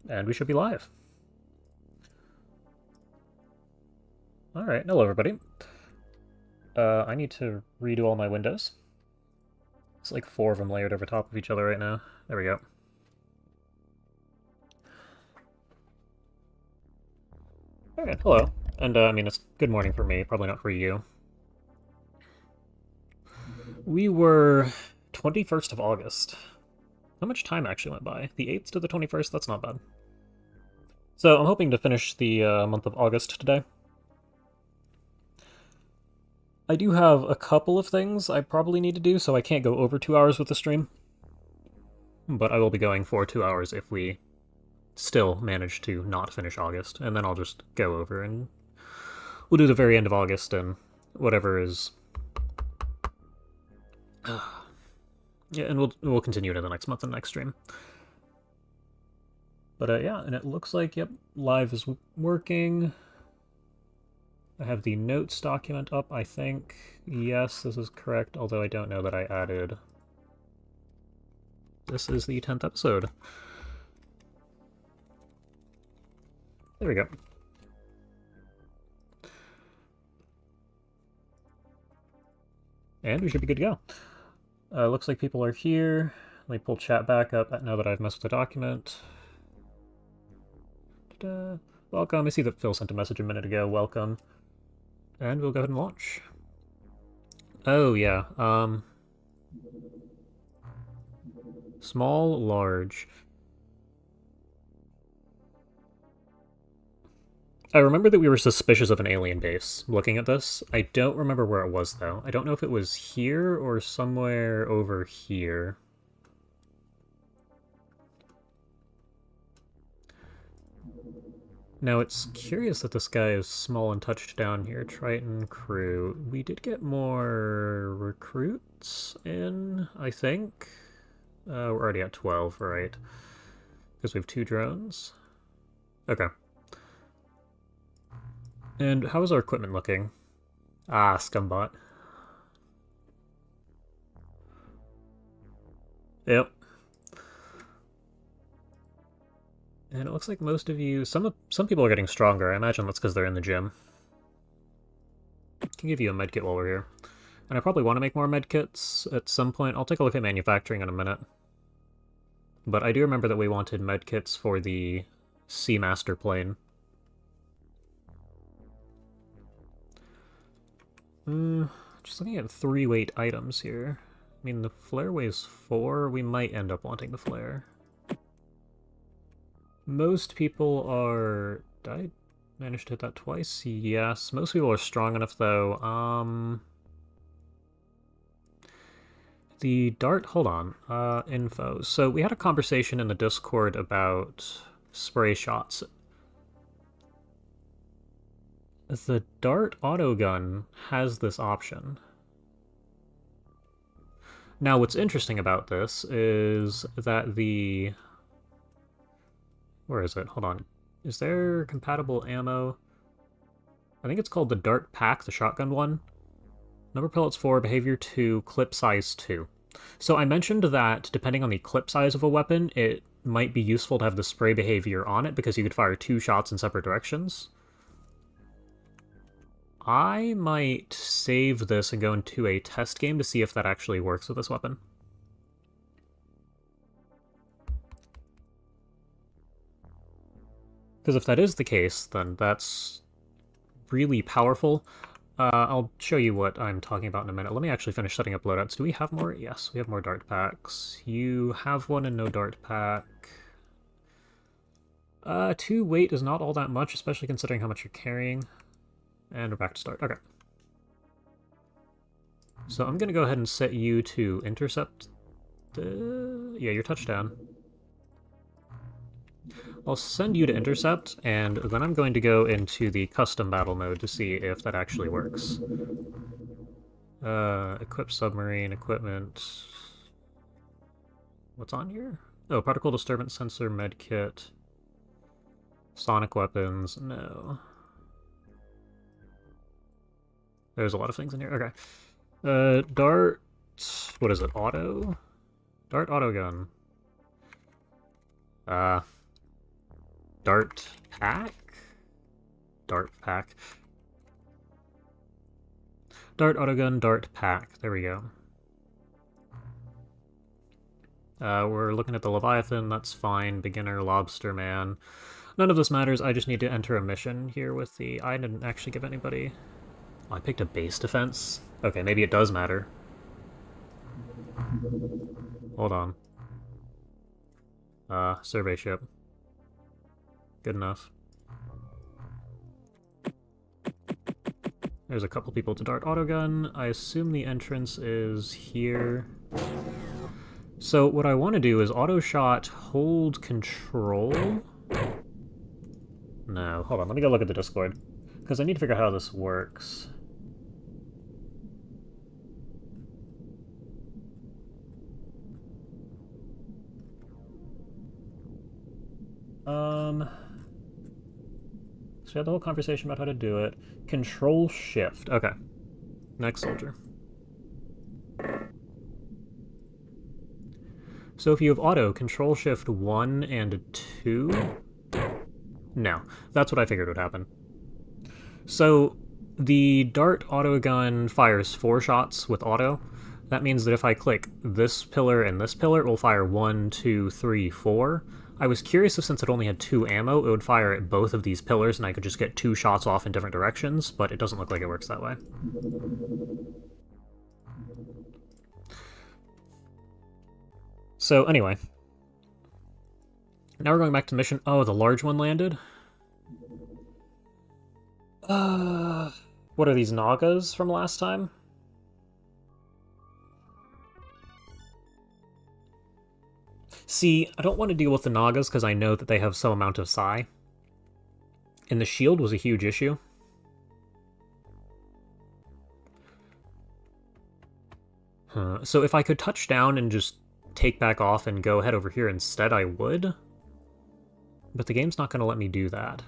And we should be live. Alright, hello everybody. I need to redo all my windows. It's like 4 of them layered over top of each other right now. There we go. Alright, hello. And, I mean, it's good morning for me, probably not for you. We were 21st of August. How much time actually went by? The 8th to the 21st? That's not bad. So, I'm hoping to finish the month of August today. I do have a couple of things I probably need to do, so I can't go over 2 hours with the stream. But I will be going for 2 hours if we still manage to not finish August, and then I'll just go over and we'll do the very end of August and whatever is... yeah, and we'll continue into the next month and next stream. But yeah, and it looks like, yep, live is working. I have the notes document up, I think. Yes, this is correct, although I don't know that I added... This is the 10th episode. There we go. And we should be good to go. Looks like people are here. Let me pull chat back up now that I've messed with the document. Ta-da. Welcome. I see that Phil sent a message a minute ago. Welcome. And we'll go ahead and launch. Oh, yeah. Small, large. I remember that we were suspicious of an alien base looking at this. I don't remember where it was, though. I don't know if it was here or somewhere over here. Now, it's curious that this guy is small and touched down here. Triton crew. We did get more recruits in, I think. We're already at 12, right? Because we have 2 drones. Okay. And how is our equipment looking? Ah, scumbot. Yep. And it looks like most of you... Some people are getting stronger. I imagine that's because they're in the gym. I can give you a medkit while we're here. And I probably want to make more medkits at some point. I'll take a look at manufacturing in a minute. But I do remember that we wanted medkits for the Seamaster plane. Just looking at 3-weight items here. I mean, the flare weighs 4. We might end up wanting the flare. Most people are... Did I manage to hit that twice? Yes. Most people are strong enough, though. The dart... Hold on. Info. So we had a conversation in the Discord about spray shots. The dart autogun has this option. Now, what's interesting about this is that the... Where is it? Hold on. Is there compatible ammo? I think it's called the Dart Pack, the shotgun one. Number pellets 4, behavior 2, clip size 2. So I mentioned that depending on the clip size of a weapon, it might be useful to have the spray behavior on it because you could fire 2 shots in separate directions. I might save this and go into a test game to see if that actually works with this weapon. Because if that is the case, then that's really powerful. I'll show you what I'm talking about in a minute. Let me actually finish setting up loadouts. Do we have more? Yes, we have more dart packs. You have one and no dart pack. 2 weight is not all that much, especially considering how much you're carrying. And we're back to start. Okay. So I'm going to go ahead and set you to intercept. Yeah, your touchdown. I'll send you to intercept, and then I'm going to go into the custom battle mode to see if that actually works. Equip submarine, equipment... What's on here? Oh, particle disturbance sensor, medkit... Sonic weapons, no. There's a lot of things in here, okay. Dart... What is it, auto? Dart autogun. Dart pack? Dart pack. Dart autogun, dart pack. There we go. We're looking at the Leviathan, that's fine. Beginner, Lobster Man. None of this matters, I just need to enter a mission here with the... I didn't actually give anybody... Oh, I picked a base defense? Okay, maybe it does matter. Hold on. Survey ship. Good enough. There's a couple people to dart autogun. I assume the entrance is here. So what I want to do is auto shot, hold control. No, hold on, let me go look at the Discord. Because I need to figure out how this works. So we had the whole conversation about how to do it. Control shift. Okay. Next soldier. So if you have auto, control shift 1 and 2? No. That's what I figured would happen. So the dart autogun fires 4 shots with auto. That means that if I click this pillar and this pillar, it will fire 1, 2, 3, 4. I was curious if since it only had 2 ammo, it would fire at both of these pillars and I could just get 2 shots off in different directions, but it doesn't look like it works that way. So anyway. Now we're going back to mission. Oh, the large one landed? What are these Nagas from last time? See, I don't want to deal with the Nagas because I know that they have some amount of psi. And the shield was a huge issue. So if I could touch down and just take back off and go head over here instead, I would. But the game's not going to let me do that.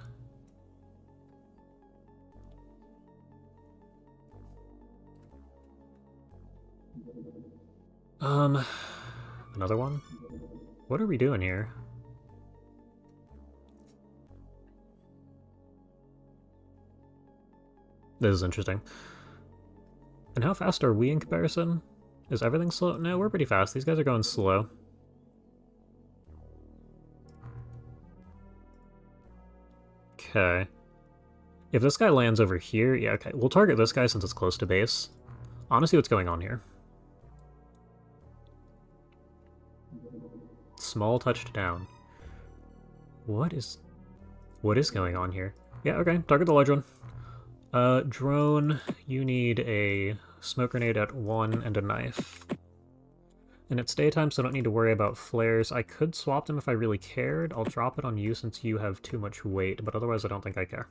Another one? What are we doing here? This is interesting. And how fast are we in comparison? Is everything slow? No, we're pretty fast. These guys are going slow. Okay. If this guy lands over here, yeah, okay. We'll target this guy since it's close to base. I want to see what's going on here. Small touchdown. What is going on here? Yeah, okay, target the large one. Drone, you need a smoke grenade at 1 and a knife. And it's daytime, so I don't need to worry about flares. I could swap them if I really cared. I'll drop it on you since you have too much weight, but otherwise I don't think I care.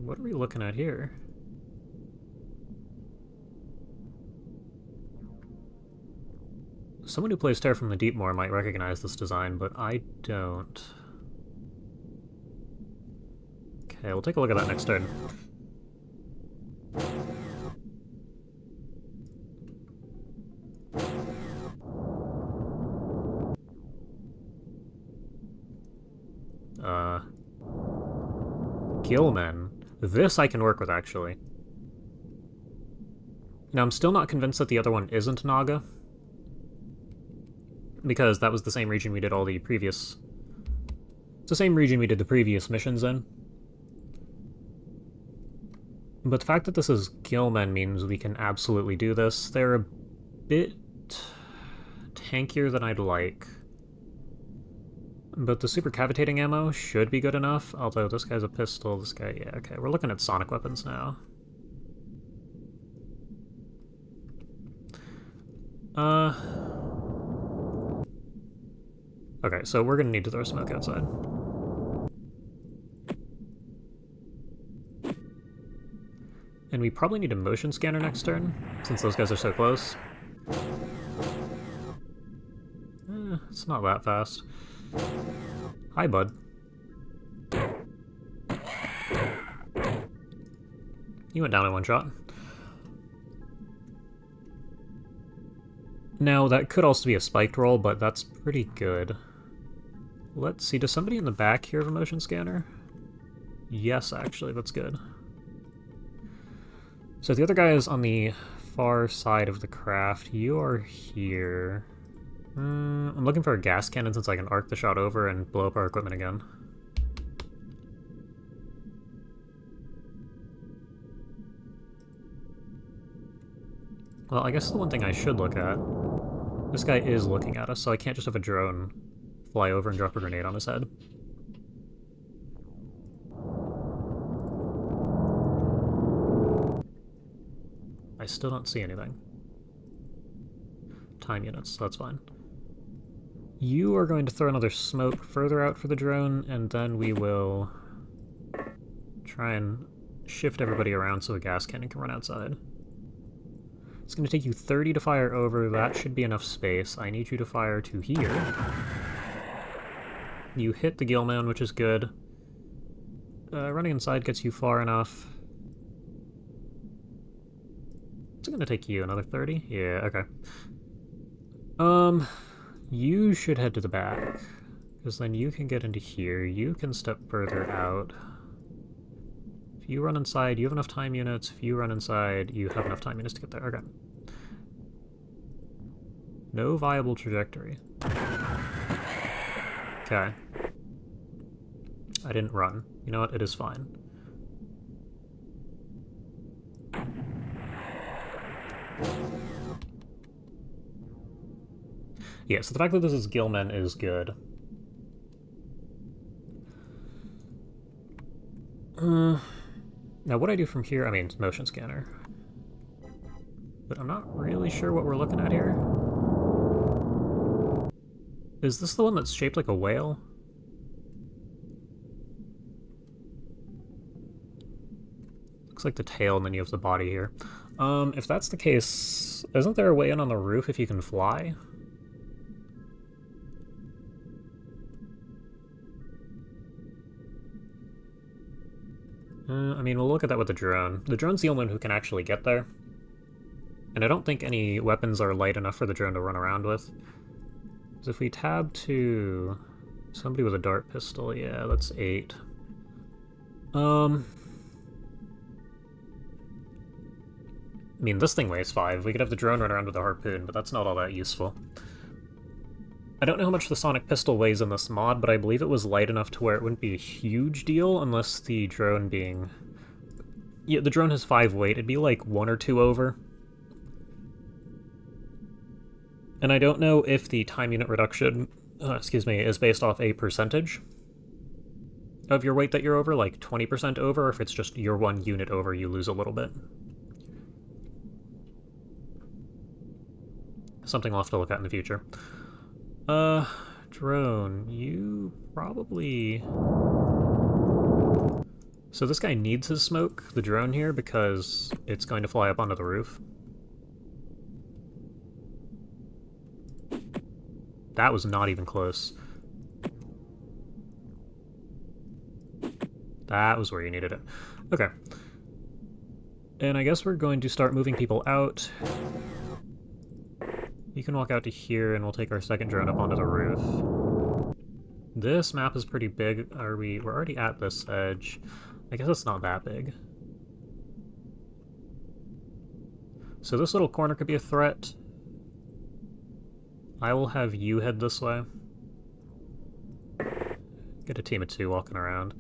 What are we looking at here? Someone who plays Terror from the Deep more might recognize this design, but I don't. Okay, we'll take a look at that next turn. Gillman. This I can work with, actually. Now, I'm still not convinced that the other one isn't Naga. Because that was the same region we did all the previous... It's the same region we did the previous missions in. But the fact that this is Gillmen means we can absolutely do this. They're a bit tankier than I'd like. But the super cavitating ammo should be good enough, although this guy's a pistol, this guy... Yeah, okay, we're looking at sonic weapons now. Okay, so we're gonna need to throw smoke outside. And we probably need a motion scanner next turn, since those guys are so close. It's not that fast. Hi, bud. You went down in one shot. Now, that could also be a spiked roll, but that's pretty good. Let's see, does somebody in the back here have a motion scanner? Yes, actually, that's good. So the other guy is on the far side of the craft. You are here. I'm looking for a gas cannon since I can arc the shot over and blow up our equipment again. Well, I guess the one thing I should look at... This guy is looking at us, so I can't just have a drone fly over and drop a grenade on his head. I still don't see anything. Time units, that's fine. You are going to throw another smoke further out for the drone, and then we will try and shift everybody around so a gas cannon can run outside. It's going to take you 30 to fire over. That should be enough space. I need you to fire to here. You hit the Gillman, which is good. Running inside gets you far enough. It's going to take you another 30? Yeah, okay. You should head to the back, because then you can get into here. You can step further out. If you run inside, you have enough time units. If you run inside, you have enough time units to get there. Okay. No viable trajectory. Okay. I didn't run. You know what? It is fine. Yeah, so the fact that this is Gilman is good. Now what I do from here, I mean, it's motion scanner. But I'm not really sure what we're looking at here. Is this the one that's shaped like a whale? Looks like the tail, and then you have the body here. If that's the case, isn't there a way in on the roof if you can fly? I mean, we'll look at that with the drone. The drone's the only one who can actually get there. And I don't think any weapons are light enough for the drone to run around with. So if we tab to somebody with a dart pistol, yeah, that's 8. I mean, this thing weighs 5. We could have the drone run around with a harpoon, but that's not all that useful. I don't know how much the sonic pistol weighs in this mod, but I believe it was light enough to where it wouldn't be a huge deal unless the drone being... Yeah, the drone has 5 weight. It'd be like 1 or 2 over. And I don't know if the time unit reduction, is based off a percentage of your weight that you're over, like 20% over, or if it's just you're 1 unit over, you lose a little bit. Something we'll have to look at in the future. Drone, you probably... So this guy needs his smoke, the drone here, because it's going to fly up onto the roof. That was not even close. That was where you needed it. Okay. And I guess we're going to start moving people out. You can walk out to here, and we'll take our second drone up onto the roof. This map is pretty big. We're already at this edge. I guess it's not that big. So this little corner could be a threat. I will have you head this way. Get a team of 2 walking around.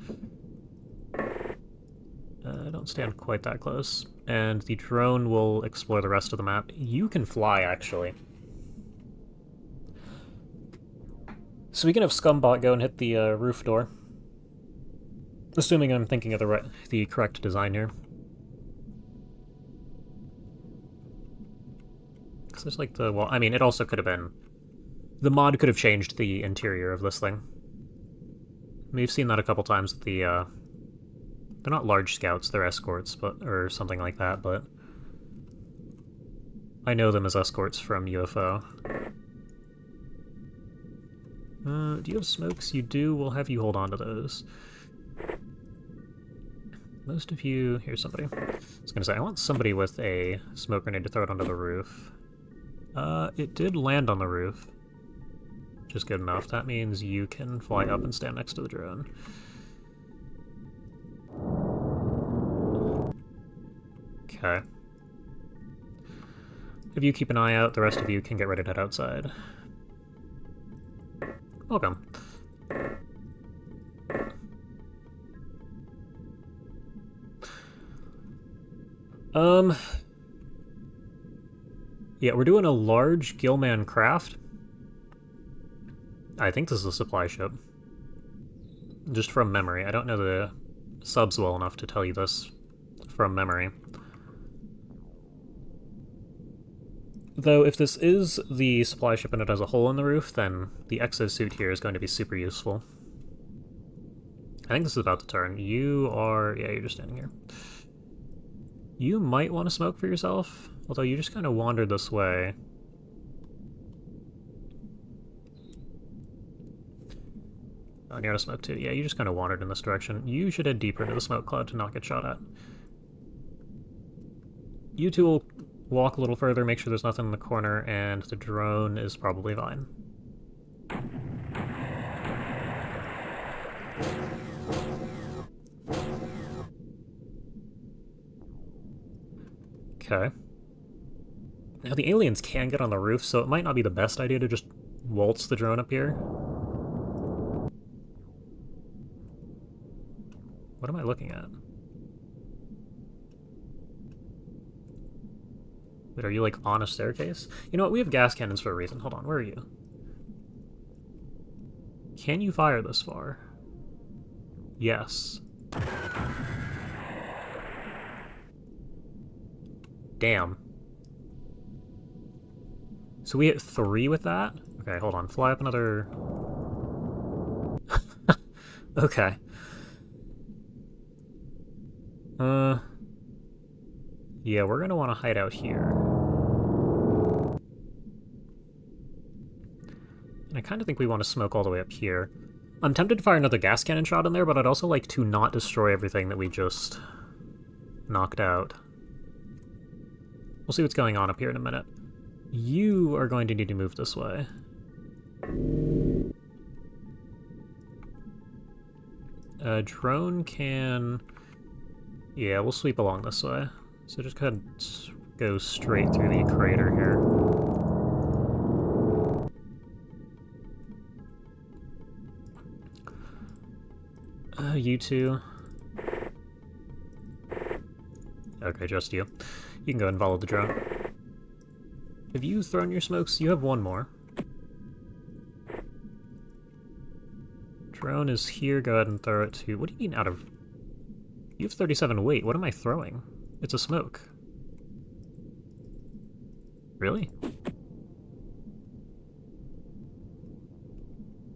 Don't stand quite that close. And the drone will explore the rest of the map. You can fly, actually. So we can have Scumbot go and hit the roof door. Assuming I'm thinking of the correct design here. Because there's like the... Well, I mean, it also could have been... The mod could have changed the interior of this thing. We've seen that a couple times with the... They're not large scouts, they're escorts, but or something like that, but... I know them as escorts from UFO. Do you have smokes? You do. We'll have you hold on to those. Most of you... Here's somebody. I was going to say, I want somebody with a smoke grenade to throw it onto the roof. It did land on the roof. Which is good enough. That means you can fly up and stand next to the drone. Okay. If you keep an eye out, the rest of you can get ready to head outside. Welcome. Yeah, we're doing a large Gilman craft. I think this is a supply ship. Just from memory. I don't know the subs well enough to tell you this from memory. Though, if this is the supply ship and it has a hole in the roof, then the exosuit here is going to be super useful. I think this is about to turn. You are... yeah, you're just standing here. You might want to smoke for yourself, although you just kind of wandered this way. Oh, near to smoke too. Yeah, you just kind of wandered in this direction. You should head deeper into the smoke cloud to not get shot at. You two will walk a little further, make sure there's nothing in the corner, and the drone is probably fine. Okay. Now the aliens can get on the roof, so it might not be the best idea to just waltz the drone up here. What am I looking at? Wait, are you, like, on a staircase? You know what, we have gas cannons for a reason. Hold on, where are you? Can you fire this far? Yes. Damn. So we hit 3 with that? Okay, hold on, fly up another... okay. Yeah, we're gonna want to hide out here. And I kind of think we want to smoke all the way up here. I'm tempted to fire another gas cannon shot in there, but I'd also like to not destroy everything that we just knocked out. We'll see what's going on up here in a minute. You are going to need to move this way. Drone can... yeah, we'll sweep along this way. So just kind of go straight through the crater here. You two. Okay, just you. You can go and follow the drone. Have you thrown your smokes? You have one more. Drone is here, go ahead and throw it to... what do you mean out of... you have 37 weight, what am I throwing? It's a smoke. Really?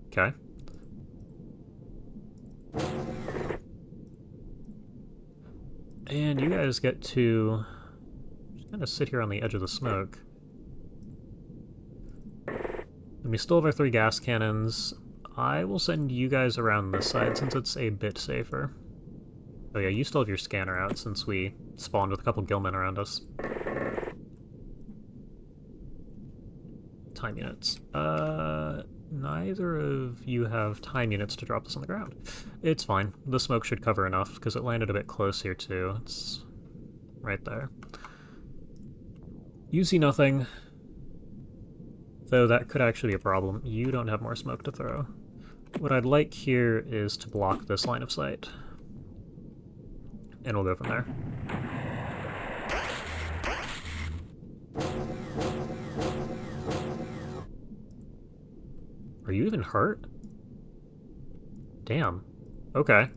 Okay. And you guys get to just kind of sit here on the edge of the smoke. And we still have our 3 gas cannons. I will send you guys around this side since it's a bit safer. Oh yeah, you still have your scanner out since we spawned with a couple gillmen around us. Time units. Neither of you have time units to drop this on the ground. It's fine. The smoke should cover enough, because it landed a bit close here too. It's right there. You see nothing, though that could actually be a problem. You don't have more smoke to throw. What I'd like here is to block this line of sight. And we'll go from there. Are you even hurt? Damn. Okay.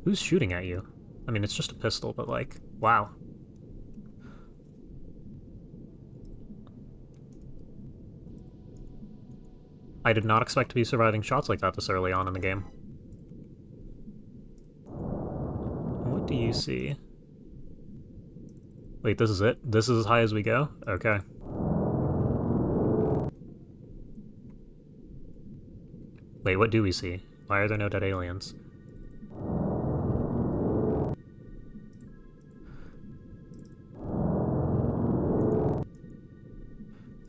Who's shooting at you? I mean, it's just a pistol, but like, wow. I did not expect to be surviving shots like that this early on in the game. What do you see? Wait, this is it? This is as high as we go? Okay. Wait, what do we see? Why are there no dead aliens?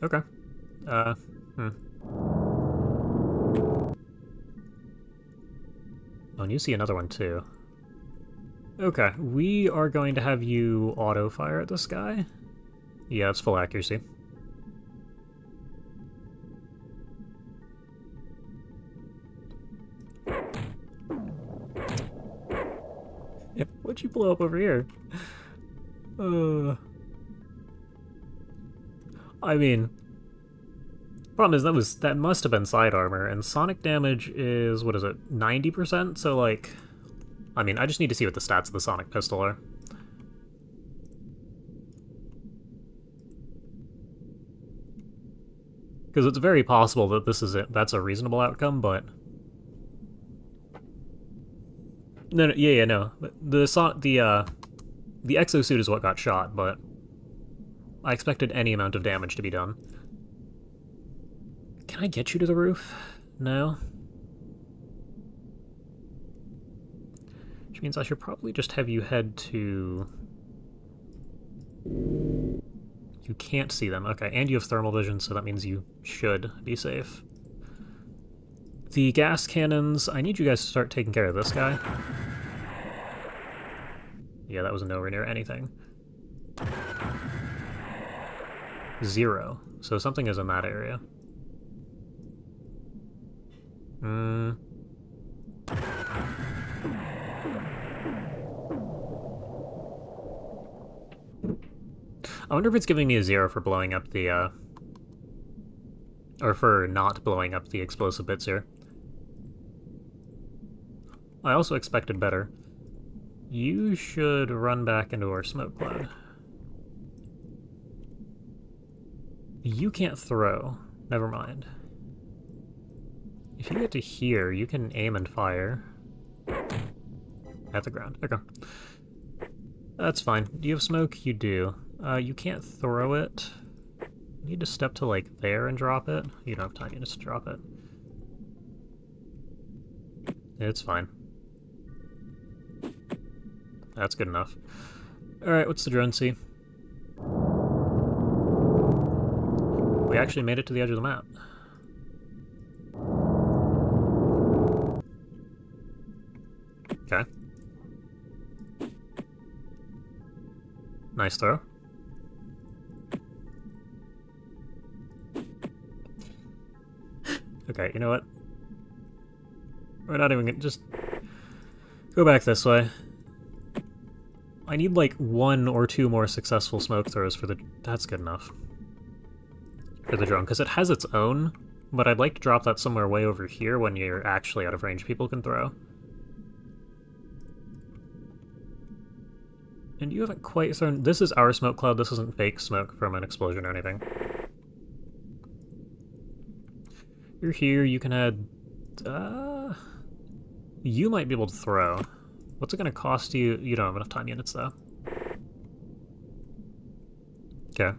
Okay. Hmm. Oh, and you see another one too. Okay, we are going to have you auto-fire at this guy. Yeah, it's full accuracy. Yeah, what'd you blow up over here? I mean, problem is that must have been side armor, and sonic damage is, what is it, 90%? So like, I mean, I just need to see what the stats of the sonic pistol are. Because it's very possible that this is it. That's a reasonable outcome, but no, no. The exosuit is what got shot, but I expected any amount of damage to be done. Can I get you to the roof? No. Which means I should probably just have you head to... You can't see them. Okay, and you have thermal vision, so that means you should be safe. The gas cannons, I need you guys to start taking care of this guy. Yeah, that was nowhere near anything. 0. So something is in that area. I wonder if it's giving me a 0 for blowing up the, or for not blowing up the explosive bits here. I also expected better. You should run back into our smoke cloud. You can't throw. Never mind. If you get to here, you can aim and fire. At the ground. Okay. That's fine. Do you have smoke? You do. You can't throw it. You need to step to, like, there and drop it. You don't have time, you just drop it. It's fine. That's good enough. Alright, what's the drone see? We actually made it to the edge of the map. Okay. Nice throw. Okay, you know what? We're not even gonna just go back this way. I need like 1 or 2 more successful smoke throws for the... That's good enough. For the drone, because it has its own, but I'd like to drop that somewhere way over here when you're actually out of range people can throw. And you haven't quite thrown... This is our smoke cloud, this isn't fake smoke from an explosion or anything. You're here, you can add... You might be able to throw. What's it gonna cost you? You don't have enough time units, though. Okay.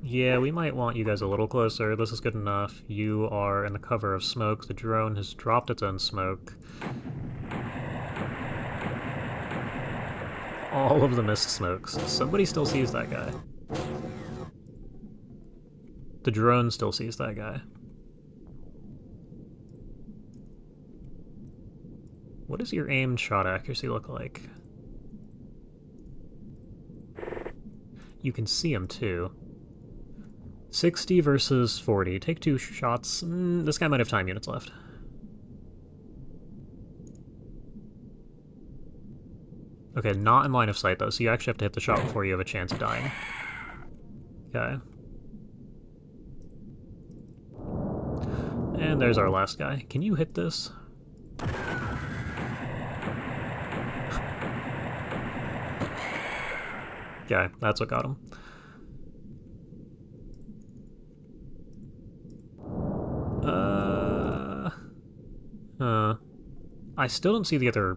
Yeah, we might want you guys a little closer. This is good enough. You are in the cover of smoke. The drone has dropped its own smoke. All of the mist smokes. Somebody still sees that guy. The drone still sees that guy. What does your aimed shot accuracy look like? You can see him too. 60 versus 40. Take 2 shots. This guy might have time units left. Okay, not in line of sight though, so you actually have to hit the shot before you have a chance of dying. Okay. And there's our last guy. Can you hit this? Okay, that's what got him. I still don't see the other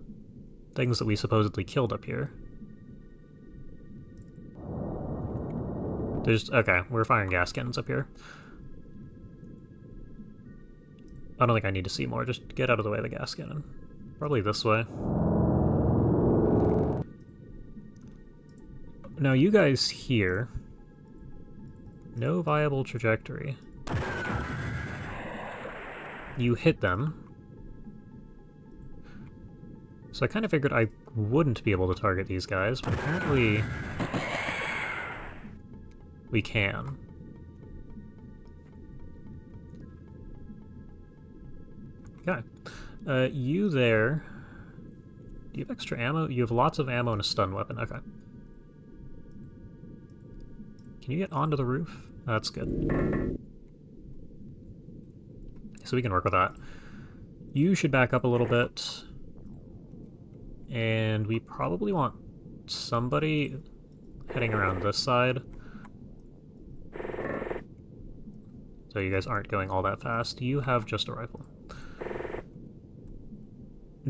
things that we supposedly killed up here. Okay, we're firing gas cannons up here. I don't think I need to see more, just get out of the way of the gas cannon. Probably this way. Now you guys here. No viable trajectory. You hit them. So I kind of figured I wouldn't be able to target these guys, but apparently we can. Okay. You there. Do you have extra ammo? You have lots of ammo and a stun weapon. Okay. Can you get onto the roof? That's good. So we can work with that. You should back up a little bit. And we probably want somebody heading around this side. So you guys aren't going all that fast. You have just a rifle.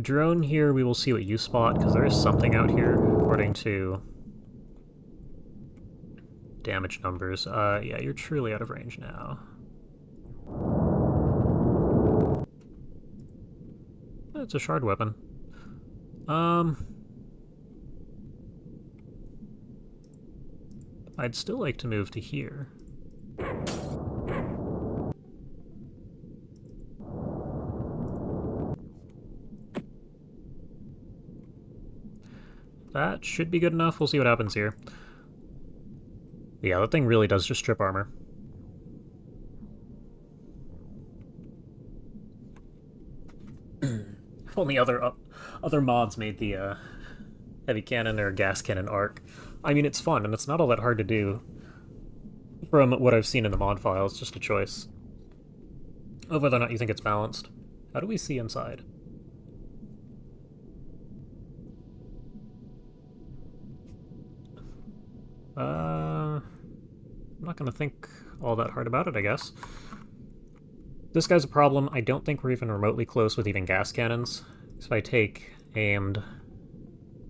Drone here, we will see what you spot, because there is something out here, according to damage numbers. Yeah, you're truly out of range now. It's a shard weapon. I'd still like to move to here. That should be good enough. We'll see what happens here. Yeah, that thing really does just strip armor. If only other mods made the heavy cannon or gas cannon arc. I mean, it's fun, and it's not all that hard to do. From what I've seen in the mod file, it's just a choice of whether or not you think it's balanced. How do we see inside? I'm not gonna think all that hard about it, I guess. This guy's a problem. I don't think we're even remotely close with even gas cannons. So if I take aimed...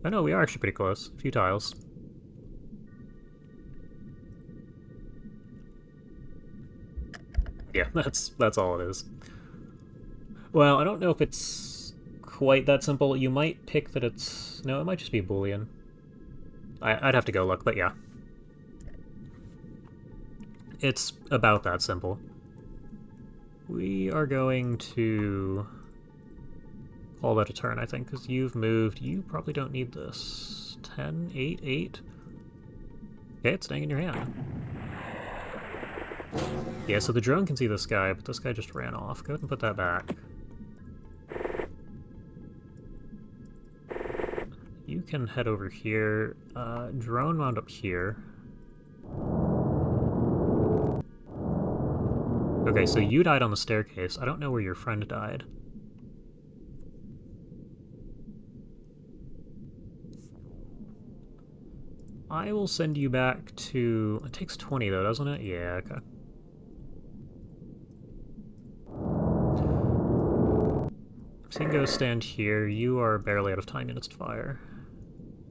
Oh no, we are actually pretty close. A few tiles. Yeah, that's all it is. Well, I don't know if it's quite that simple. You might pick that it's... No, it might just be a Boolean. I'd have to go look, but yeah. It's about that simple. We are going to call that a turn, I think, because you've moved. You probably don't need this. 10, 8, 8. Okay, it's staying in your hand. Yeah, so the drone can see this guy, but this guy just ran off. Go ahead and put that back. You can head over here. Drone wound up here. Okay, so you died on the staircase. I don't know where your friend died. I will send you back to... It takes 20 though, doesn't it? Yeah, okay. So you can go stand here. You are barely out of time units to fire.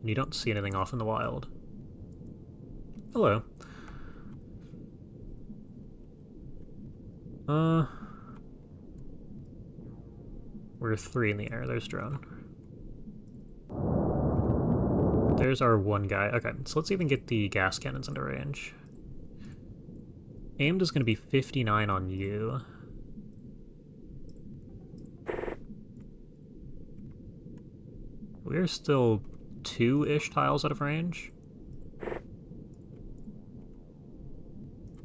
And you don't see anything off in the wild. Hello. We're 3 in the air. There's drone. There's our one guy. Okay, so let's even get the gas cannons into range. Aimed is going to be 59 on you. We're still 2-ish tiles out of range.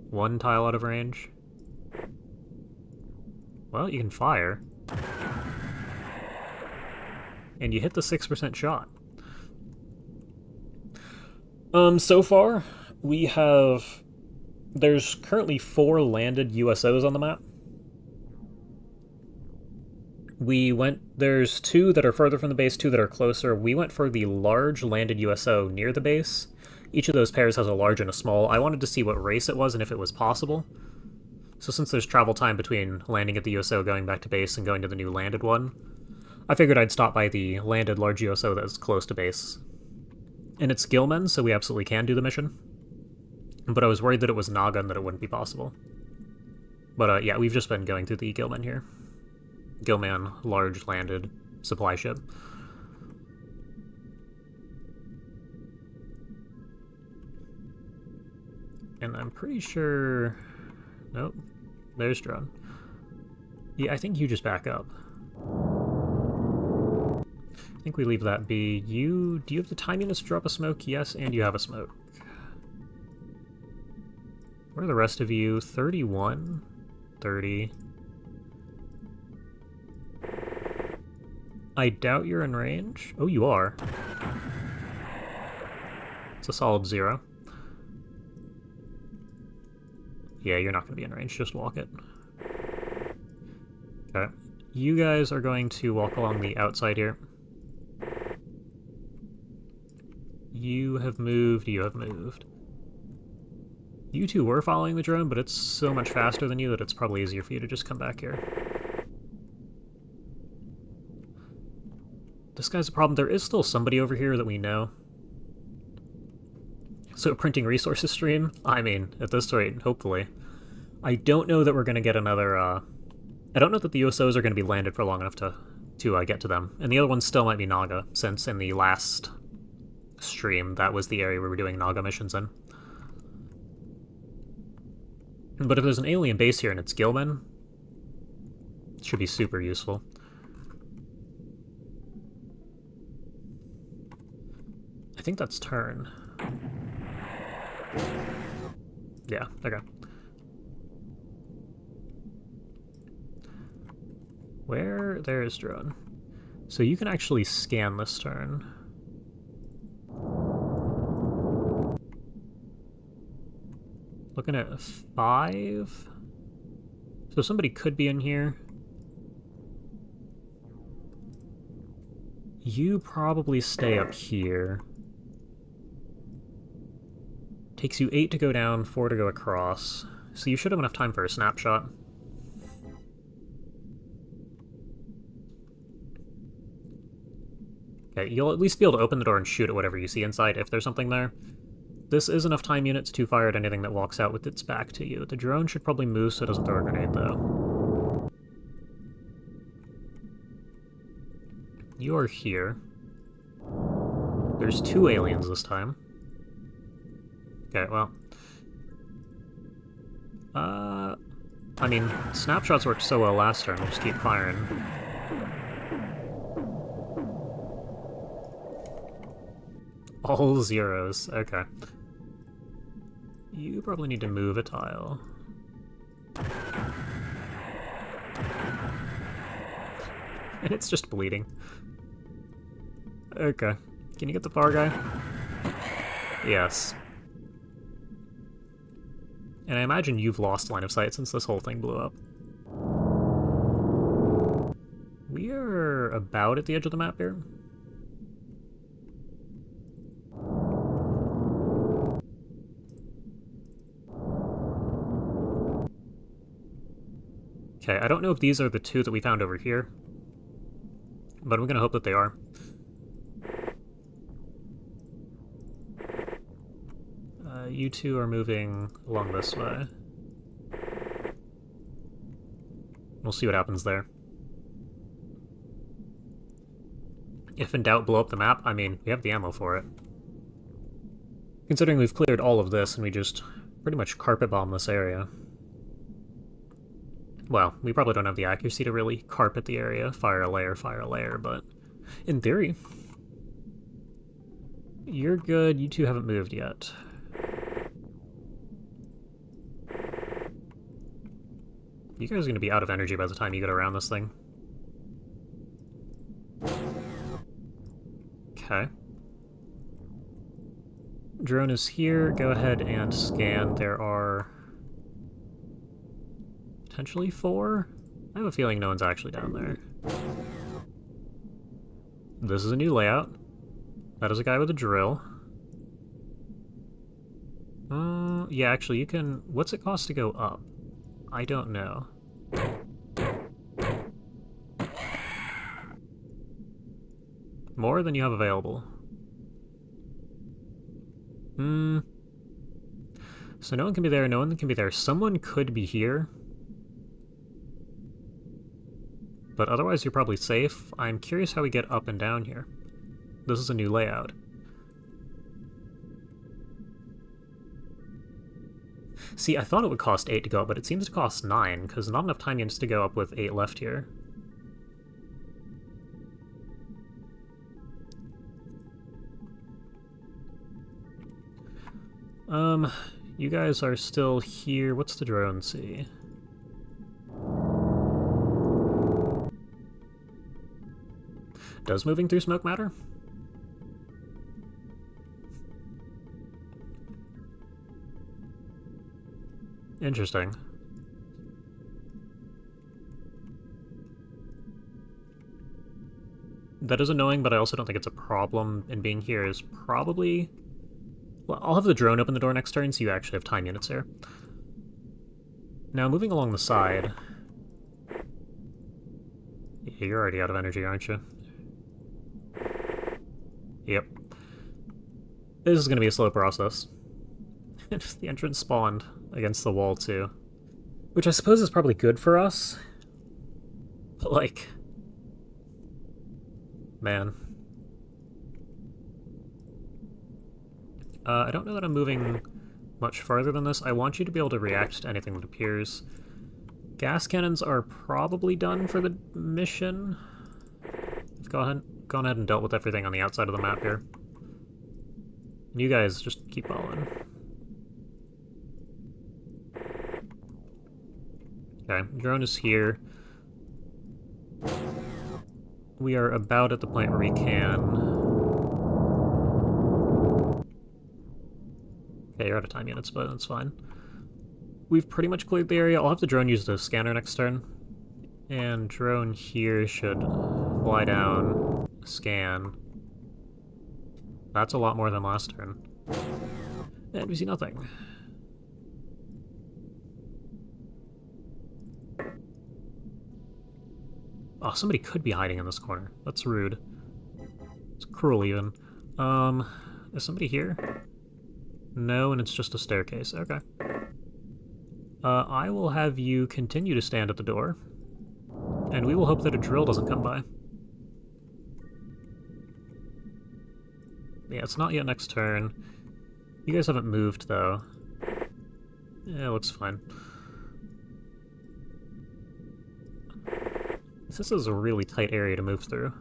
1 tile out of range. Well, you can fire. And you hit the 6% shot. So far, we have... There's currently 4 landed USOs on the map. There's 2 that are further from the base, 2 that are closer. We went for the large landed USO near the base. Each of those pairs has a large and a small. I wanted to see what race it was and if it was possible. So since there's travel time between landing at the USO, going back to base, and going to the new landed one, I figured I'd stop by the landed large USO that's close to base. And it's Gilman, so we absolutely can do the mission. But I was worried that it was Naga and that it wouldn't be possible. But yeah, we've just been going through the Gilman here. Gilman, large landed supply ship. And I'm pretty sure... Nope. There's drone. Yeah, I think you just back up. I think we leave that be. Do you have the time units to drop a smoke? Yes, and you have a smoke. Where are the rest of you? 31? 30. I doubt you're in range. Oh, you are. It's a solid 0. Yeah, you're not going to be in range. Just walk it. Okay. You guys are going to walk along the outside here. You have moved. You have moved. You two were following the drone, but it's so much faster than you that it's probably easier for you to just come back here. This guy's a problem. There is still somebody over here that we know. So printing resources stream? I mean, at this rate, hopefully. I don't know that we're going to get another, I don't know that the USOs are going to be landed for long enough to get to them. And the other one still might be Naga, since in the last stream, that was the area we were doing Naga missions in. But if there's an alien base here and it's Gilman, it should be super useful. I think that's turn. Yeah, okay. Where? There is drone. So you can actually scan this turn. Looking at 5. So somebody could be in here. You probably stay up here. Takes you 8 to go down, 4 to go across. So you should have enough time for a snapshot. Okay, you'll at least be able to open the door and shoot at whatever you see inside if there's something there. This is enough time units to fire at anything that walks out with its back to you. The drone should probably move so it doesn't throw a grenade, though. You are here. There's 2 aliens this time. Okay, well... I mean, snapshots worked so well last turn, we'll just keep firing. All 0s, okay. You probably need to move a tile. And it's just bleeding. Okay. Can you get the far guy? Yes. And I imagine you've lost line of sight since this whole thing blew up. We are about at the edge of the map here. Okay, I don't know if these are the 2 that we found over here, but I'm gonna hope that they are. You 2 are moving along this way. We'll see what happens there. If in doubt, blow up the map. I mean, we have the ammo for it. Considering we've cleared all of this and we just pretty much carpet bomb this area. Well, we probably don't have the accuracy to really carpet the area, fire a layer, but in theory, you're good. You 2 haven't moved yet. You guys are going to be out of energy by the time you get around this thing. Okay. Drone is here. Go ahead and scan. There are potentially 4? I have a feeling no one's actually down there. This is a new layout. That is a guy with a drill. Yeah, actually, you can... What's it cost to go up? I don't know. More than you have available. So no one can be there, no one can be there. Someone could be here. But otherwise you're probably safe. I'm curious how we get up and down here. This is a new layout. See, I thought it would cost 8 to go up, but it seems to cost 9, because not enough time units to go up with 8 left here. You guys are still here. What's the drone see? Does moving through smoke matter? Interesting. That is annoying, but I also don't think it's a problem, and being here is probably... Well, I'll have the drone open the door next turn, so you actually have time units here. Now, moving along the side... Yeah, you're already out of energy, aren't you? Yep. This is going to be a slow process. The entrance spawned against the wall, too. Which I suppose is probably good for us. But, like... Man. I don't know that I'm moving much farther than this. I want you to be able to react to anything that appears. Gas cannons are probably done for the mission. I've gone ahead and dealt with everything on the outside of the map here. And you guys just keep following. Okay, drone is here. We are about at the point where we can... Okay, you're out of time units, but that's fine. We've pretty much cleared the area. I'll have the drone use the scanner next turn. And drone here should fly down, scan. That's a lot more than last turn. And we see nothing. Oh, somebody could be hiding in this corner. That's rude. It's cruel, even. Is somebody here? No, and it's just a staircase. Okay. I will have you continue to stand at the door, and we will hope that a drill doesn't come by. Yeah, it's not yet next turn. You guys haven't moved, though. Yeah, it looks fine. This is a really tight area to move through.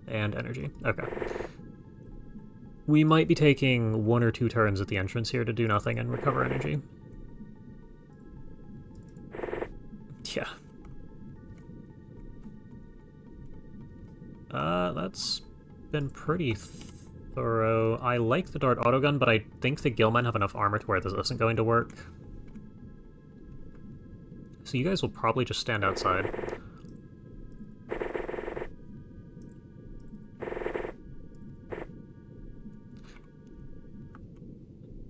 And energy. Okay. We might be taking 1 or 2 turns at the entrance here to do nothing and recover energy. Yeah. That's been pretty thorough. I like the dart autogun, but I think the Gillmen have enough armor to where this isn't going to work. So you guys will probably just stand outside.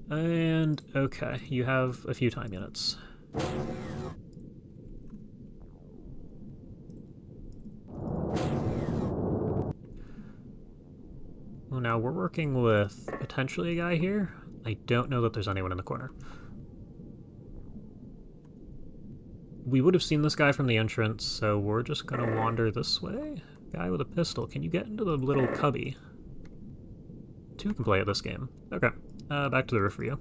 And, okay, you have a few time units. Well, now we're working with potentially a guy here. I don't know that there's anyone in the corner. We would have seen this guy from the entrance, so we're just gonna wander this way. Guy with a pistol, can you get into the little cubby? 2 can play at this game. Okay, back to the roof for you.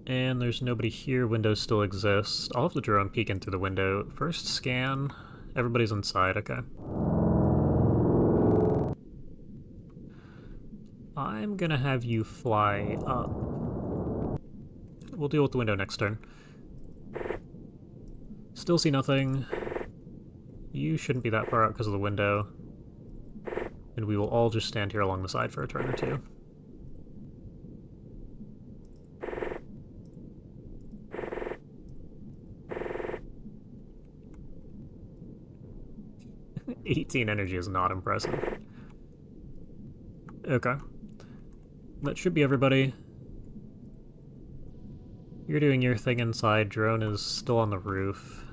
And there's nobody here, windows still exist. I'll have the drone peek in through the window. First scan, everybody's inside, okay. I'm gonna have you fly up. We'll deal with the window next turn. Still see nothing. You shouldn't be that far out because of the window. And we will all just stand here along the side for a turn or 2. $18 energy is not impressive. Okay. That should be everybody. You're doing your thing inside. Drone is still on the roof.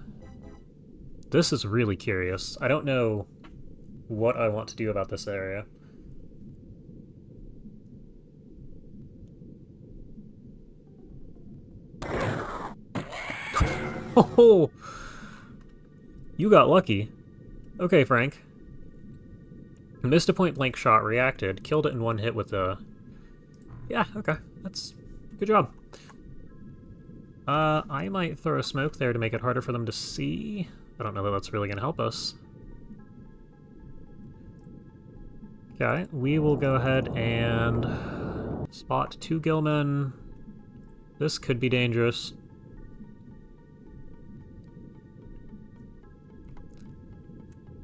This is really curious. I don't know what I want to do about this area. Oh, you got lucky. Okay, Frank. Missed a point-blank shot, reacted, killed it in one hit with the... Yeah, okay. That's... good job. I might throw a smoke there to make it harder for them to see. I don't know that that's really going to help us. Okay, we will go ahead and spot 2 Gilman. This could be dangerous.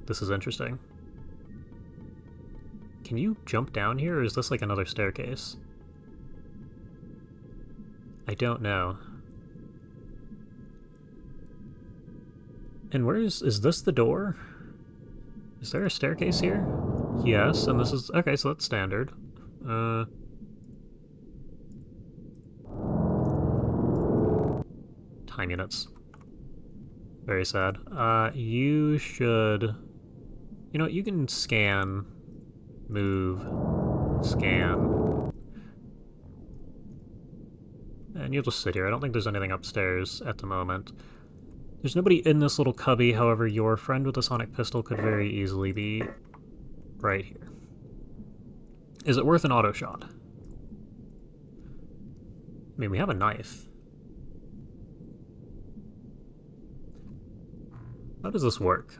This is interesting. Can you jump down here, or is this like another staircase? I don't know. And where is this the door? Is there a staircase here? Yes, and this is... okay, so that's standard. Time units. Very sad. You should... you know, you can scan, move, scan. And you'll just sit here. I don't think there's anything upstairs at the moment. There's nobody in this little cubby, however, your friend with the sonic pistol could very easily be right here. Is it worth an auto shot? I mean, we have a knife. How does this work?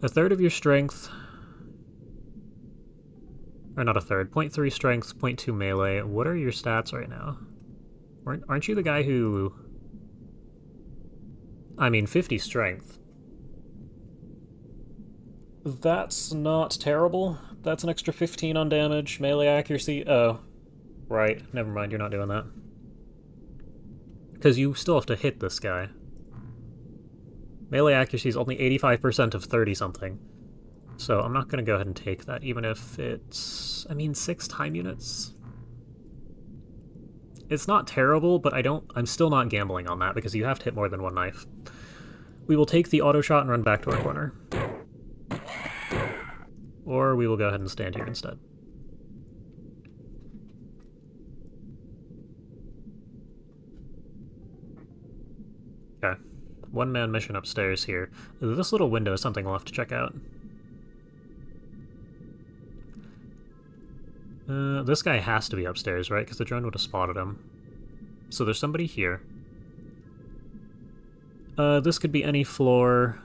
A third of your strength... or not a third. 0.3 strength, 0.2 melee. What are your stats right now? Aren't you the guy who... I mean, 50 strength. That's not terrible. That's an extra 15 on damage. Melee accuracy... oh. Right. Never mind, you're not doing that. Because you still have to hit this guy. Melee accuracy is only 85% of 30-something. So I'm not going to go ahead and take that, even if it's... I mean, 6 time units? It's not terrible, but I'm still not gambling on that, because you have to hit more than one knife. We will take the auto shot and run back to our corner. Or we will go ahead and stand here instead. Okay. One-man mission upstairs here. This little window is something we'll have to check out. This guy has to be upstairs, right? Because the drone would have spotted him. So there's somebody here. This could be any floor.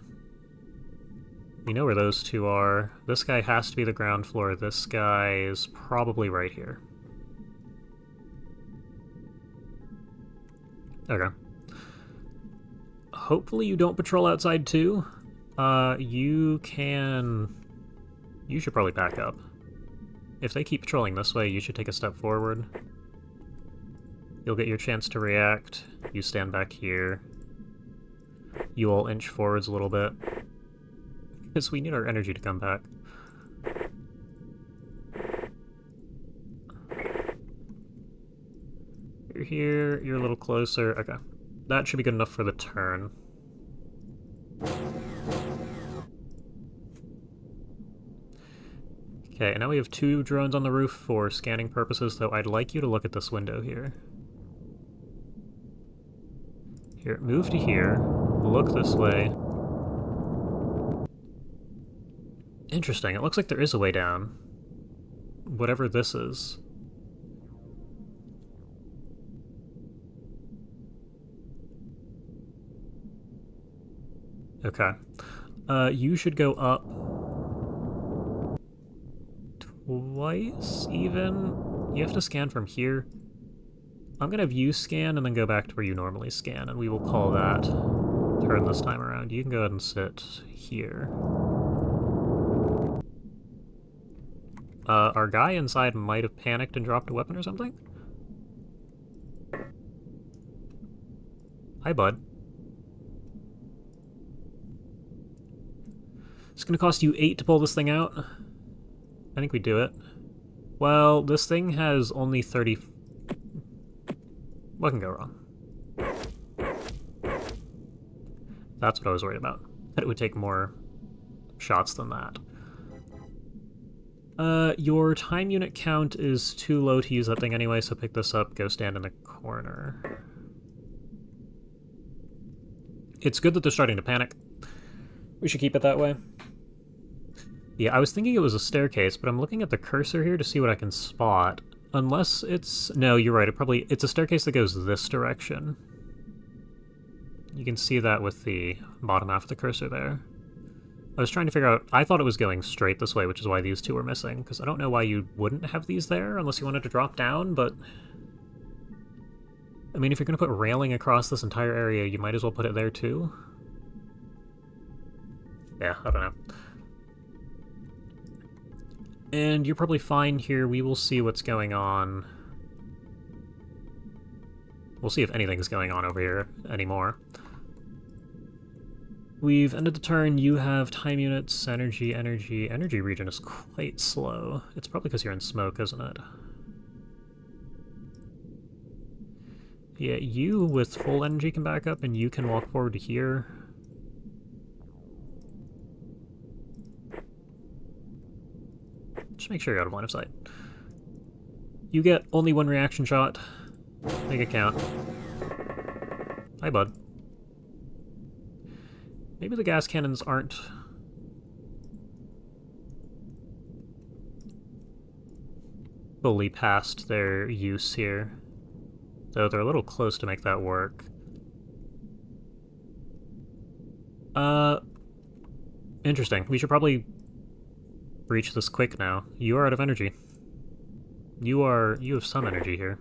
We know where those two are. This guy has to be the ground floor. This guy is probably right here. Okay. Hopefully you don't patrol outside too. You should probably back up. If they keep patrolling this way, you should take a step forward. You'll get your chance to react. You stand back here. You all inch forwards a little bit. Because we need our energy to come back. You're here, you're a little closer. Okay. That should be good enough for the turn. Okay, and now we have 2 drones on the roof for scanning purposes, though I'd like you to look at this window here. Here, move to here, look this way. Interesting, it looks like there is a way down. Whatever this is. Okay. You should go up... twice, even? You have to scan from here. I'm gonna view scan and then go back to where you normally scan, and we will call that turn this time around. You can go ahead and sit here. Our guy inside might have panicked and dropped a weapon or something? Hi, bud. It's gonna cost you 8 to pull this thing out. I think we do it. Well, this thing has only 30... What can go wrong? That's what I was worried about. That it would take more shots than that. Your time unit count is too low to use that thing anyway, so pick this up, go stand in the corner. It's good that they're starting to panic. We should keep it that way. Yeah, I was thinking it was a staircase, but I'm looking at the cursor here to see what I can spot. Unless it's... No, you're right, it's a staircase that goes this direction. You can see that with the bottom half of the cursor there. I was trying to figure out... I thought it was going straight this way, which is why these two were missing, because I don't know why you wouldn't have these there, unless you wanted to drop down, but... I mean, if you're going to put railing across this entire area, you might as well put it there too. Yeah, I don't know. And you're probably fine here. We will see what's going on. We'll see if anything's going on over here anymore. We've ended the turn. You have time units, energy. Energy region is quite slow. It's probably because you're in smoke, isn't it? Yeah, you with full energy can back up, and you can walk forward to here. Just make sure you're out of line of sight. You get only one reaction shot. Make it count. Hi, bud. Maybe the gas cannons aren't... fully past their use here. Though they're a little close to make that work. Interesting. We should probably breach this quick now. You are out of energy. You have some energy here.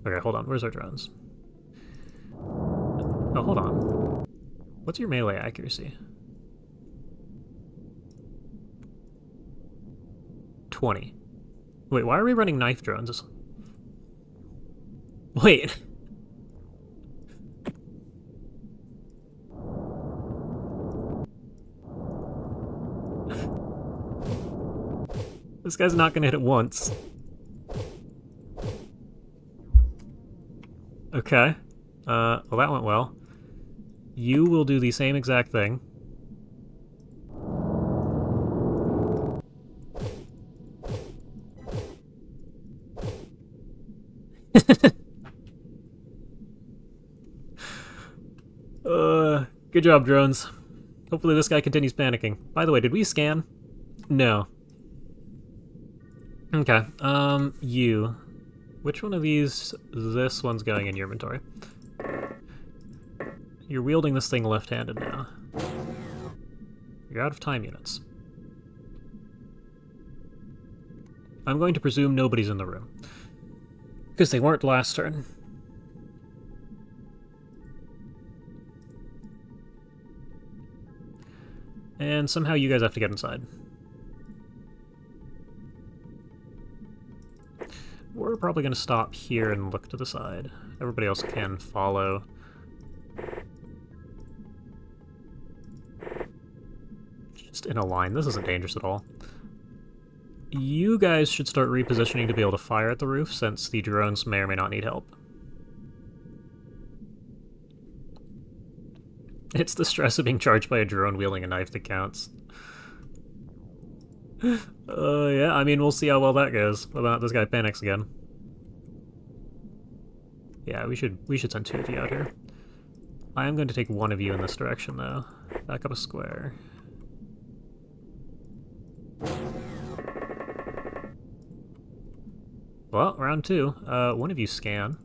Okay, hold on. Where's our drones? Oh, hold on. What's your melee accuracy? 20. Wait, why are we running knife drones? Wait. This guy's not gonna hit it once. Okay. Well, that went well. You will do the same exact thing. Good job, drones. Hopefully this guy continues panicking. By the way, did we scan? No. Okay, you. Which one of these... This one's going in your inventory. You're wielding this thing left-handed now. You're out of time units. I'm going to presume nobody's in the room. Because they weren't last turn. And somehow you guys have to get inside. We're probably going to stop here and look to the side. Everybody else can follow. Just in a line. This isn't dangerous at all. You guys should start repositioning to be able to fire at the roof, since the drones may or may not need help. It's the stress of being charged by a drone wielding a knife that counts. Yeah, I mean, we'll see how well that goes. Whether or not this guy panics again. Yeah, we should send two of you out here. I am going to take one of you in this direction, though. Back up a square. Well, round two. One of you scan.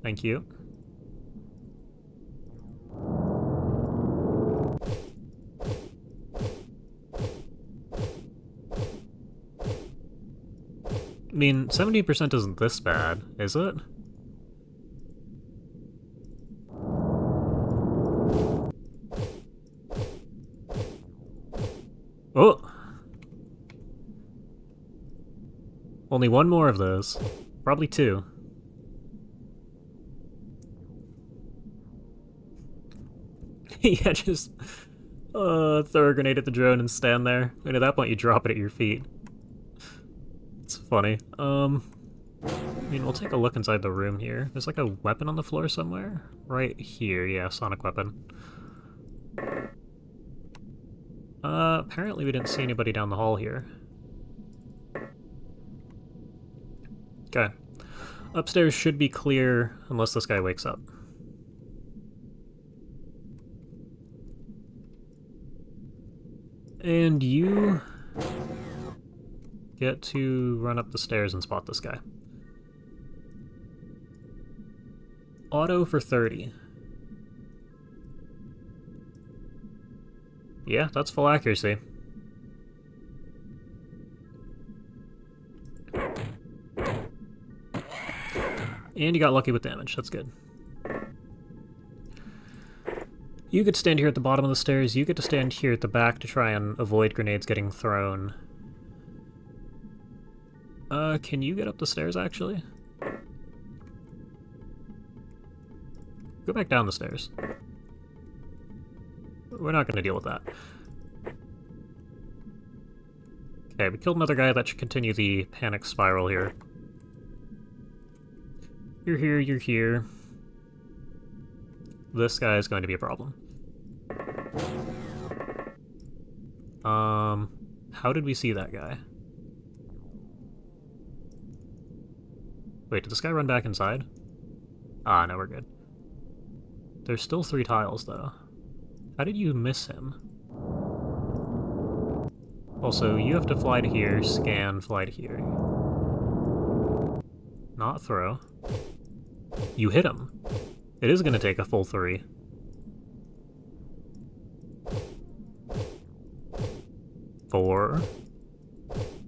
Thank you. I mean, 70% isn't this bad, is it? Oh! Only one more of those. Probably two. Yeah, just throw a grenade at the drone and stand there. And at that point you drop it at your feet. It's funny. I mean, we'll take a look inside the room here. There's like a weapon on the floor somewhere? Right here, yeah, sonic weapon. Apparently we didn't see anybody down the hall here. Okay. Upstairs should be clear unless this guy wakes up. And you get to run up the stairs and spot this guy. Auto for 30. Yeah, that's full accuracy. And you got lucky with damage, that's good. You get to stand here at the bottom of the stairs, you get to stand here at the back to try and avoid grenades getting thrown. Can you get up the stairs, actually? Go back down the stairs. We're not going to deal with that. Okay, we killed another guy. That should continue the panic spiral here. You're here, you're here. This guy is going to be a problem. How did we see that guy? Wait, did this guy run back inside? Ah, no, we're good. There's still 3 tiles, though. How did you miss him? Also, you have to fly to here, scan, fly to here. Not throw. You hit him. It is going to take a full 3. Four.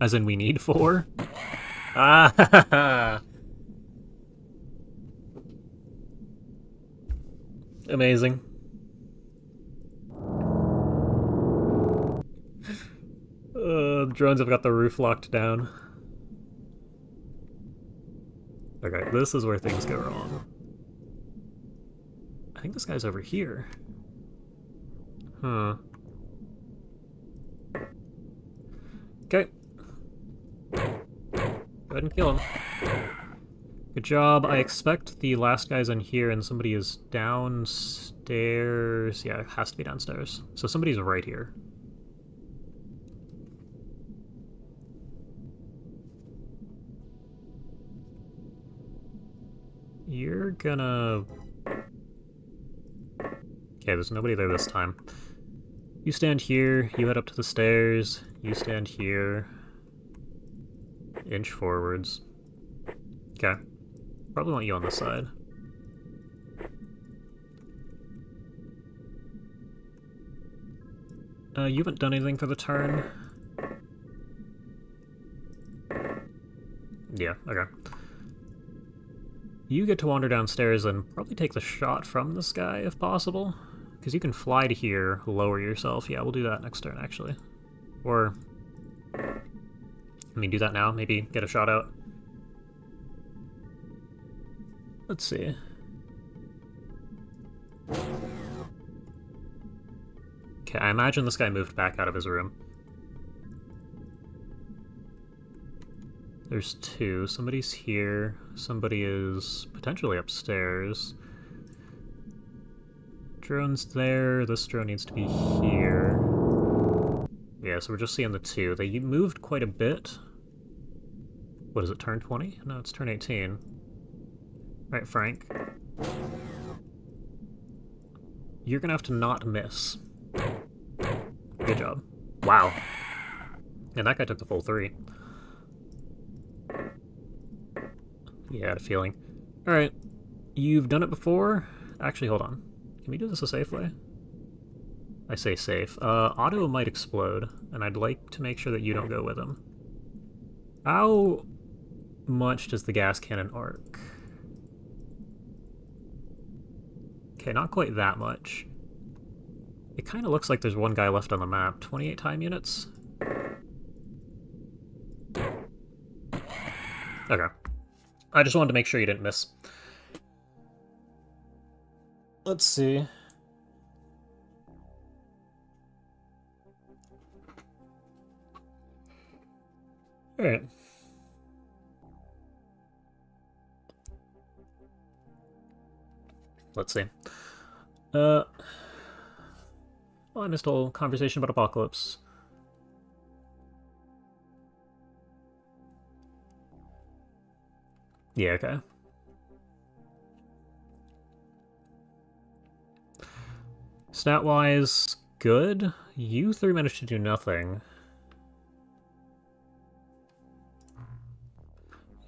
As in we need 4? Ah! Amazing. The drones have got the roof locked down. Okay, this is where things go wrong. I think this guy's over here. Huh. Okay. Go ahead and kill him. Good job. I expect the last guy's in here and somebody is downstairs. Yeah, it has to be downstairs. So somebody's right here. You're gonna... Okay, there's nobody there this time. You stand here, you head up to the stairs, you stand here. Inch forwards. Okay. Probably want you on this side. You haven't done anything for the turn. Yeah, okay. You get to wander downstairs and probably take the shot from this guy if possible. Because you can fly to here, lower yourself. Yeah, we'll do that next turn, actually. Or... I mean, do that now. Maybe get a shot out. Let's see. Okay, I imagine this guy moved back out of his room. There's 2. Somebody's here. Somebody is potentially upstairs. Drone's there. This drone needs to be here. Yeah, so we're just seeing the 2. They moved quite a bit. What is it, turn 20? No, it's turn 18. Right, Frank. You're gonna have to not miss. Good job. Wow. And that guy took the full 3. Yeah, I had a feeling. Alright. You've done it before? Actually, hold on. Can we do this a safe way? I say safe. Otto might explode, and I'd like to make sure that you don't go with him. How much does the gas cannon arc? Okay, not quite that much. It kind of looks like there's one guy left on the map. 28 time units? Okay. I just wanted to make sure you didn't miss. Let's see. Alright. Let's see. Oh, I missed a whole conversation about Apocalypse. Yeah, okay. Stat-wise, good. You three managed to do nothing.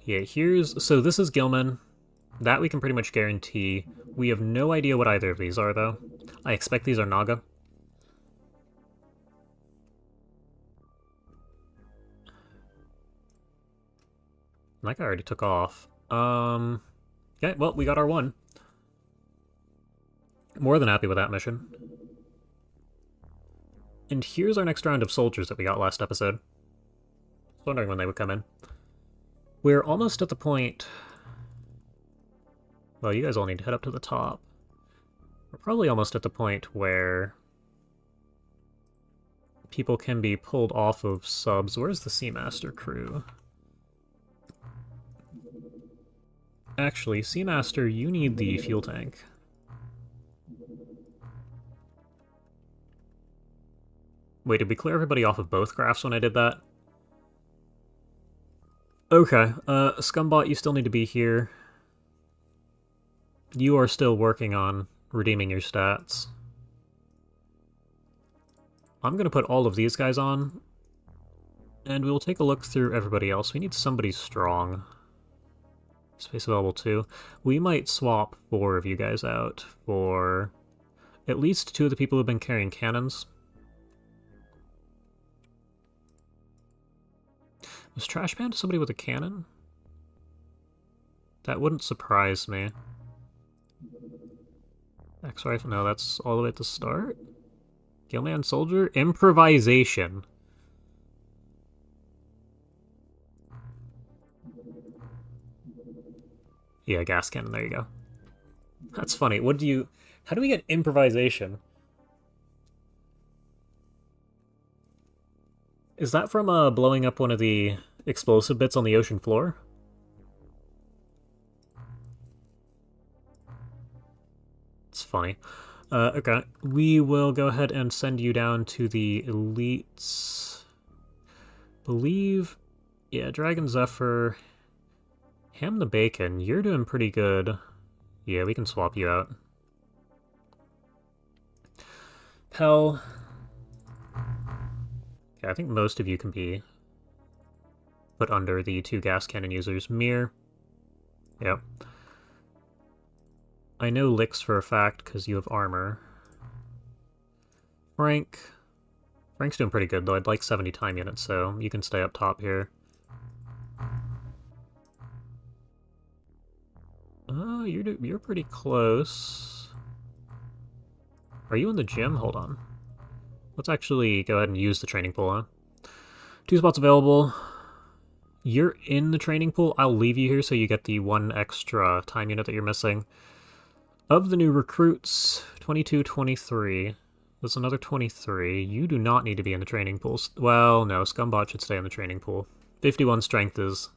Yeah, so this is Gilman. That we can pretty much guarantee. We have no idea what either of these are, though. I expect these are Naga. That guy already took off. Okay, well, we got our one. More than happy with that mission. And here's our next round of soldiers that we got last episode. Wondering when they would come in. We're almost at the point... Well, you guys all need to head up to the top. We're probably almost at the point where people can be pulled off of subs. Where's the Seamaster crew? Actually, Seamaster, you need the fuel tank. Wait, did we clear everybody off of both graphs when I did that? Okay, Scumbot, you still need to be here. You are still working on redeeming your stats. I'm gonna put all of these guys on, and we'll take a look through everybody else. We need somebody strong. Space available too. We might swap 4 of you guys out for at least 2 of the people who've been carrying cannons. Was Trash Band somebody with a cannon? That wouldn't surprise me. X-Rifle? No, that's all the way at the start. Gilman Soldier? Improvisation. Yeah, gas cannon, there you go. That's funny. What do you... How do we get improvisation? Is that from blowing up one of the explosive bits on the ocean floor? It's funny. Okay, we will go ahead and send you down to the elites. Believe... Yeah, Dragon Zephyr... Ham the Bacon, you're doing pretty good. Yeah, we can swap you out. Pell. Okay, I think most of you can be put under the 2 gas cannon users. Mir. Yep. I know Licks for a fact because you have armor. Frank. Frank's doing pretty good, though. I'd like 70 time units, so you can stay up top here. Oh, you're pretty close. Are you in the gym? Hold on. Let's actually go ahead and use the training pool, huh? 2 spots available. You're in the training pool. I'll leave you here so you get the 1 extra time unit that you're missing. Of the new recruits, 22, 23. There's another 23. You do not need to be in the training pool. Well, no, Scumbot should stay in the training pool. 51 strength is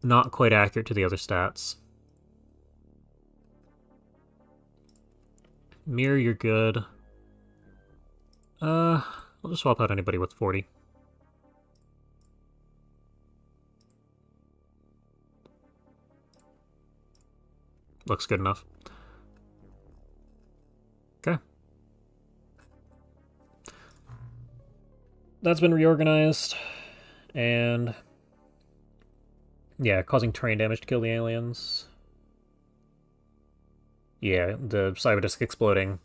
not quite accurate to the other stats. Mir, you're good. I'll just swap out anybody with 40. Looks good enough. Okay. That's been reorganized, and yeah, causing terrain damage to kill the aliens. Yeah, the cyberdisk exploding.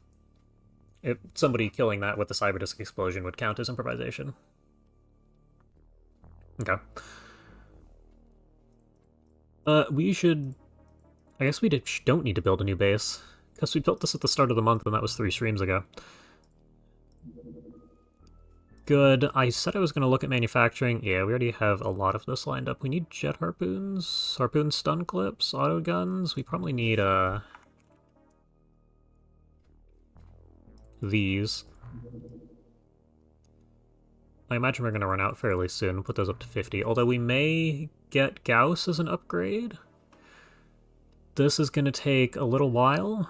Somebody killing that with the cyberdisk explosion would count as improvisation. Okay. We should... I guess we don't need to build a new base, because we built this at the start of the month, and that was 3 streams ago. Good. I said I was going to look at manufacturing. Yeah, we already have a lot of this lined up. We need jet harpoons, harpoon stun clips, auto guns. We probably need, these. I imagine we're going to run out fairly soon. Put those up to 50. Although we may get Gauss as an upgrade. This is going to take a little while.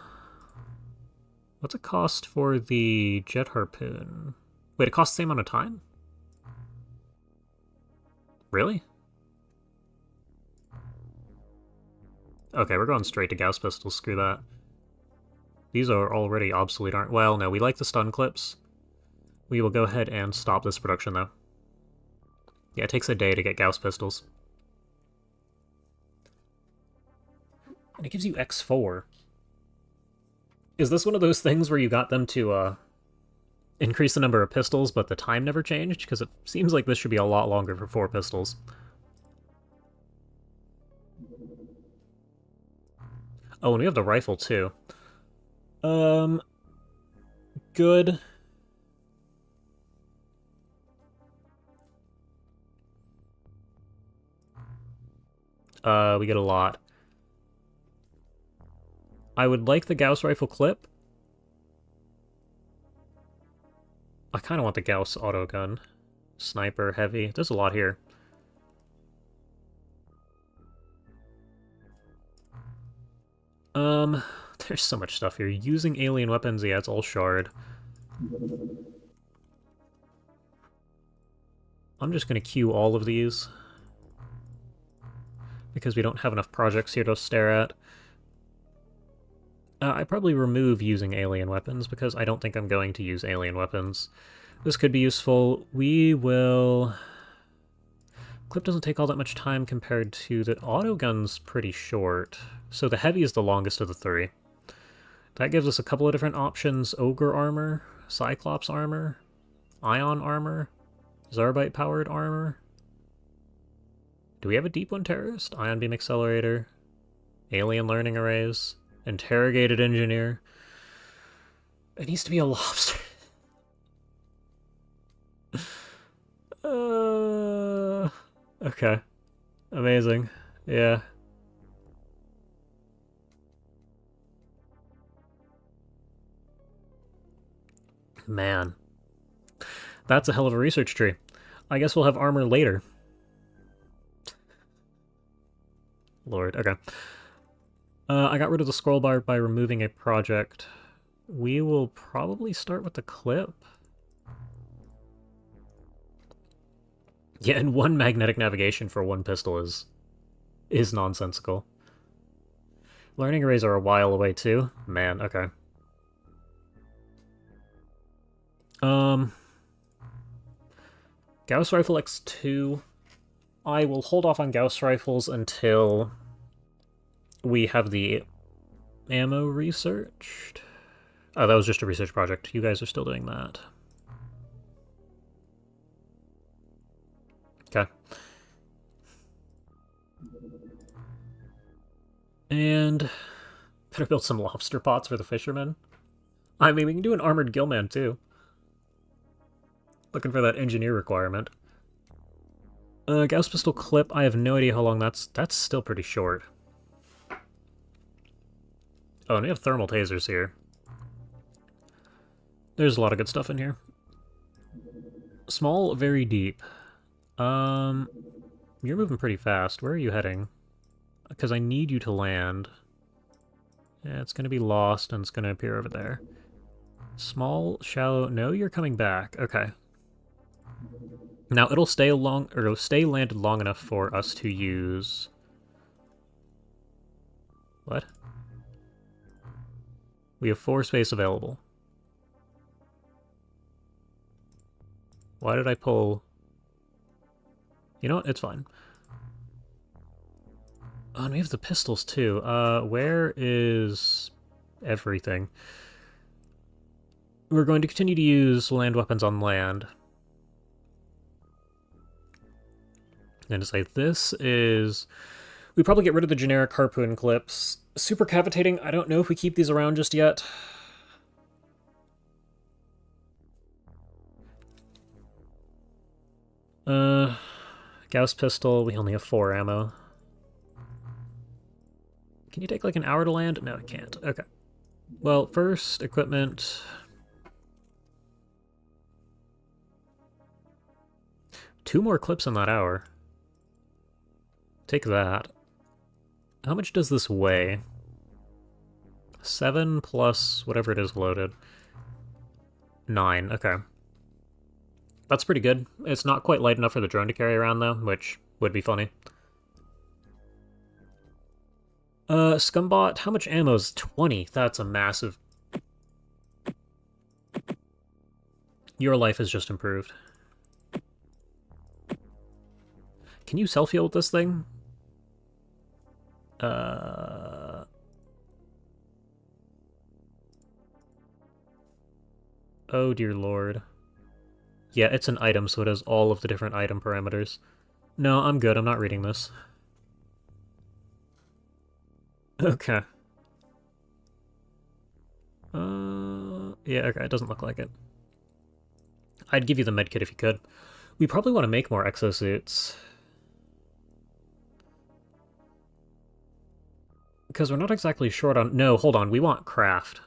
What's it cost for the jet harpoon? Wait, it costs the same amount of time? Really? Okay, we're going straight to Gauss pistols, screw that. These are already obsolete, aren't... Well, no, we like the stun clips. We will go ahead and stop this production, though. Yeah, it takes a day to get Gauss pistols. And it gives you X4. Is this one of those things where you got them to, increase the number of pistols, but the time never changed? Because it seems like this should be a lot longer for 4 pistols. Oh, and we have the rifle, too. Good. We get a lot. I would like the Gauss rifle clip. I kind of want the Gauss autogun. Sniper, heavy. There's a lot here. There's so much stuff here. Using alien weapons, yeah, it's all shard. I'm just gonna queue all of these. Because we don't have enough projects here to stare at. I'd probably remove using alien weapons, because I don't think I'm going to use alien weapons. This could be useful. We will... Clip doesn't take all that much time compared to the autogun's pretty short. So the heavy is the longest of the 3. That gives us a couple of different options. Ogre armor, Cyclops armor, Ion armor, Zarbite-powered armor. Do we have a Deep One Terrorist? Ion Beam Accelerator, Alien Learning Arrays, Interrogated Engineer. It needs to be a lobster. Okay. Amazing. Yeah. Man. That's a hell of a research tree. I guess we'll have armor later. Lord, okay. I got rid of the scroll bar by removing a project. We will probably start with the clip. Yeah, and 1 magnetic navigation for 1 pistol is nonsensical. Learning arrays are a while away too. Man, okay. Gauss Rifle X2. I will hold off on Gauss Rifles until we have the ammo researched. Oh, that was just a research project. You guys are still doing that. Okay. And better build some lobster pots for the fishermen. I mean, we can do an armored gillman, too. Looking for that engineer requirement. Gauss pistol clip, I have no idea how long that's still pretty short. Oh, and we have thermal tasers here. There's a lot of good stuff in here. Small, very deep. You're moving pretty fast. Where are you heading? Because I need you to land. Yeah, it's going to be lost, and it's going to appear over there. Small, shallow... No, you're coming back. Okay. Now, it'll stay landed long enough for us to use... What? We have 4 space available. Why did I pull... You know what? It's fine. Oh, and we have the pistols, too. Where is everything? We're going to continue to use land weapons on land. And to say this is... We probably get rid of the generic harpoon clips. Super cavitating, I don't know if we keep these around just yet. Gauss pistol, we only have 4 ammo. Can you take like an hour to land? No, it can't. Okay. Well, first, equipment. Two more clips in that hour. Take that. How much does this weigh? 7 plus whatever it is loaded. 9, okay. That's pretty good. It's not quite light enough for the drone to carry around, though, which would be funny. Scumbot, how much ammo is 20? That's a massive... Your life has just improved. Can you self-heal with this thing? Oh dear lord. Yeah, it's an item, so it has all of the different item parameters. No, I'm good. I'm not reading this. Okay. Yeah, okay, it doesn't look like it. I'd give you the medkit if you could. We probably want to make more exosuits. Because we're not exactly short on... No, hold on, we want craft.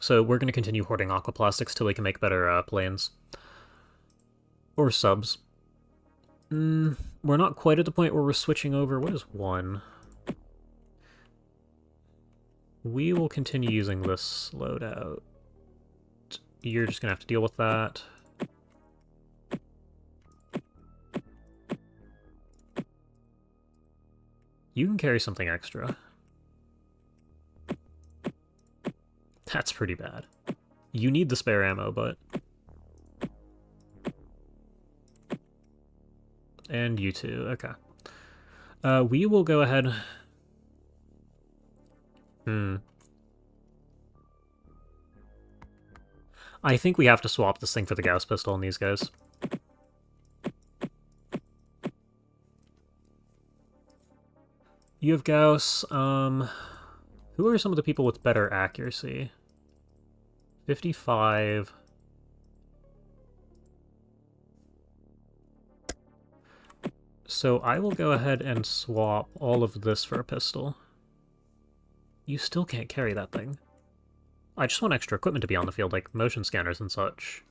So we're going to continue hoarding aquaplastics till we can make better planes. Or subs. We're not quite at the point where we're switching over. What is 1? We will continue using this loadout. You're just going to have to deal with that. You can carry something extra. That's pretty bad. You need the spare ammo, but... And you too, okay. We will go ahead... I think we have to swap this thing for the Gauss pistol on these guys. You have Gauss, who are some of the people with better accuracy? 55... So I will go ahead and swap all of this for a pistol. You still can't carry that thing. I just want extra equipment to be on the field, like motion scanners and such.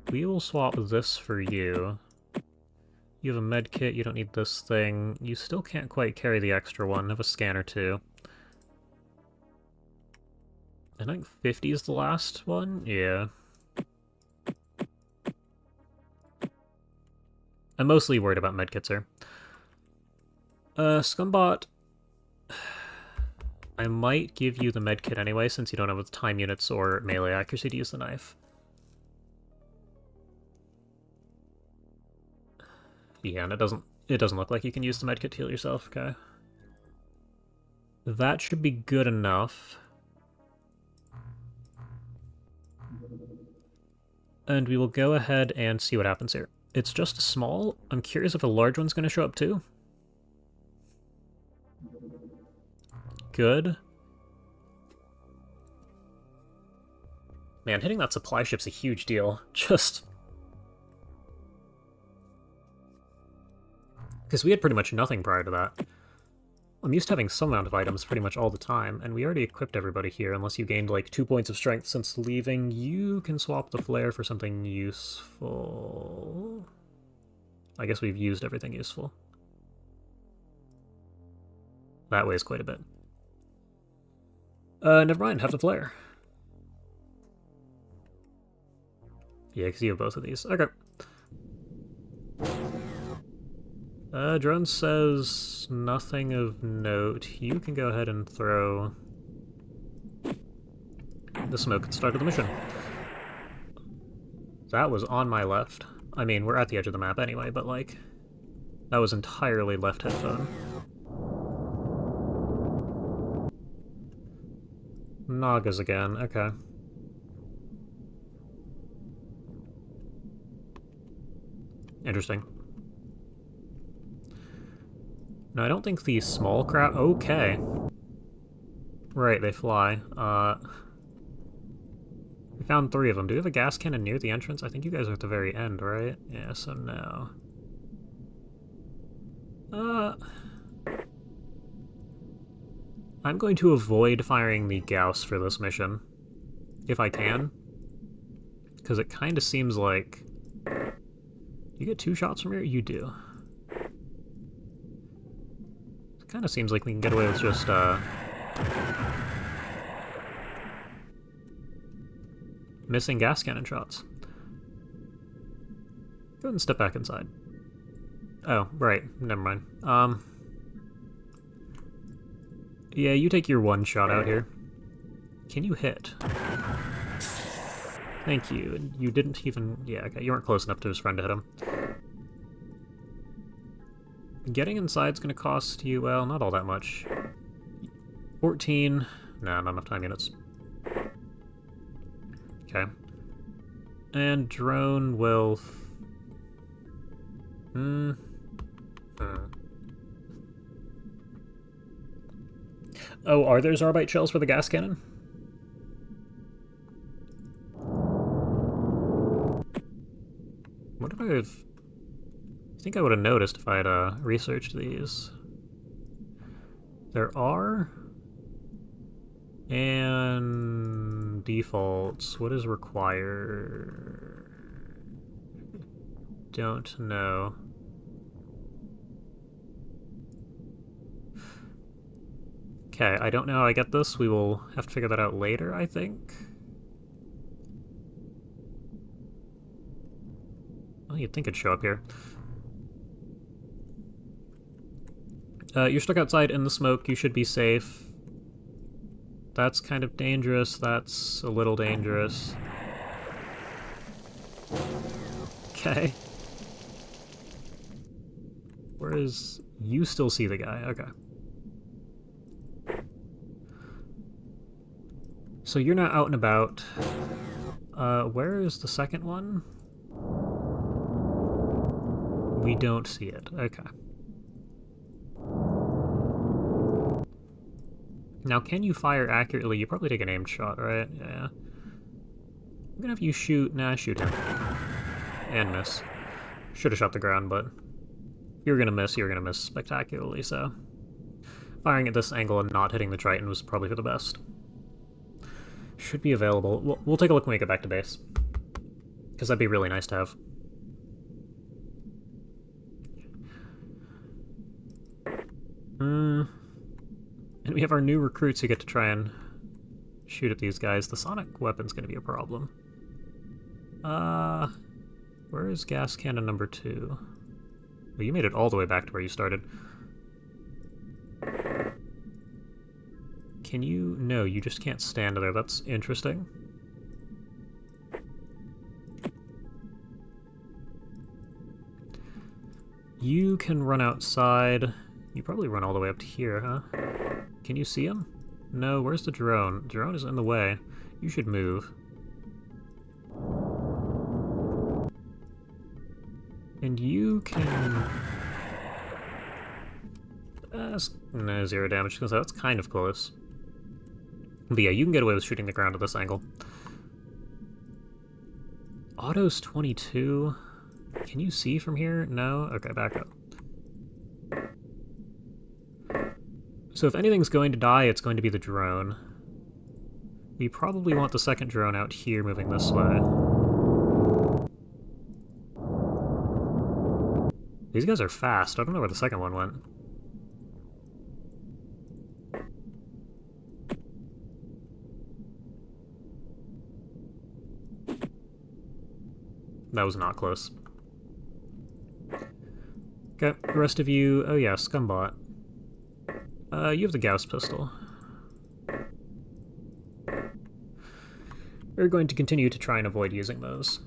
We will swap this for you. You have a med kit, you don't need this thing. You still can't quite carry the extra one. Have a scanner too. I think 50 is the last one? Yeah. I'm mostly worried about medkits here. Scumbot... I might give you the medkit anyway, since you don't have time units or melee accuracy to use the knife. Yeah, and it doesn't look like you can use the medkit to heal yourself, okay. That should be good enough. And we will go ahead and see what happens here. It's just small. I'm curious if a large one's going to show up too. Good. Man, hitting that supply ship's a huge deal. Just... because we had pretty much nothing prior to that. I'm used to having some amount of items pretty much all the time, and we already equipped everybody here, unless you gained like 2 points of strength since leaving. You can swap the flare for something useful. I guess we've used everything useful. That weighs quite a bit. Never mind, have the flare. Yeah, because you have both of these. Okay. Drone says nothing of note. You can go ahead and throw the smoke at the start of the mission. That was on my left. I mean, we're at the edge of the map anyway, but like, that was entirely left headphone. Nagas again, okay. Interesting. No, I don't think these small crab... Okay. Right, they fly. We found 3 of them. Do we have a gas cannon near the entrance? I think you guys are at the very end, right? Yeah, so no. I'm going to avoid firing the Gauss for this mission. If I can. Because it kind of seems like... You get 2 shots from here? You do. Kind of seems like we can get away with just, missing gas cannon shots. Go ahead and step back inside. Oh, right. Never mind. Yeah, you take your one shot out here. Can you hit? Thank you. And you didn't even... Yeah, okay, you weren't close enough to his friend to hit him. Getting inside's gonna cost you, well, not all that much. 14. Nah, not enough time units. Okay. And drone will... Oh, are there Zarbite shells for the gas cannon? What if I think I would have noticed if I had researched these. There are... And... defaults. What is required? Don't know. Okay, I don't know how I get this. We will have to figure that out later, I think. Well, you'd think it'd show up here. You're stuck outside in the smoke. You should be safe. That's kind of dangerous. That's a little dangerous. Okay. Where is... You still see the guy. Okay. So you're not out and about. Where is the second one? We don't see it. Okay. Now, can you fire accurately? You probably take an aimed shot, right? Yeah. I'm gonna have you shoot... Nah, shoot him. And miss. Should have shot the ground, but... If you're gonna miss, you're gonna miss spectacularly, so... Firing at this angle and not hitting the Triton was probably for the best. Should be available. We'll take a look when we get back to base. Because that'd be really nice to have. And we have our new recruits who get to try and shoot at these guys. The sonic weapon's going to be a problem. Where is gas cannon number 2? Well, you made it all the way back to where you started. Can you... No, you just can't stand there. That's interesting. You can run outside. You probably run all the way up to here, huh? Can you see him? No, where's the drone? Drone is in the way. You should move. And you can... no, 0 damage, because that's kind of close. But yeah, you can get away with shooting the ground at this angle. Auto's 22. Can you see from here? No? Okay, back up. So if anything's going to die, it's going to be the drone. We probably want the second drone out here moving this way. These guys are fast. I don't know where the second one went. That was not close. Okay, the rest of you... Oh yeah, Scumbot. You have the Gauss pistol. We're going to continue to try and avoid using those.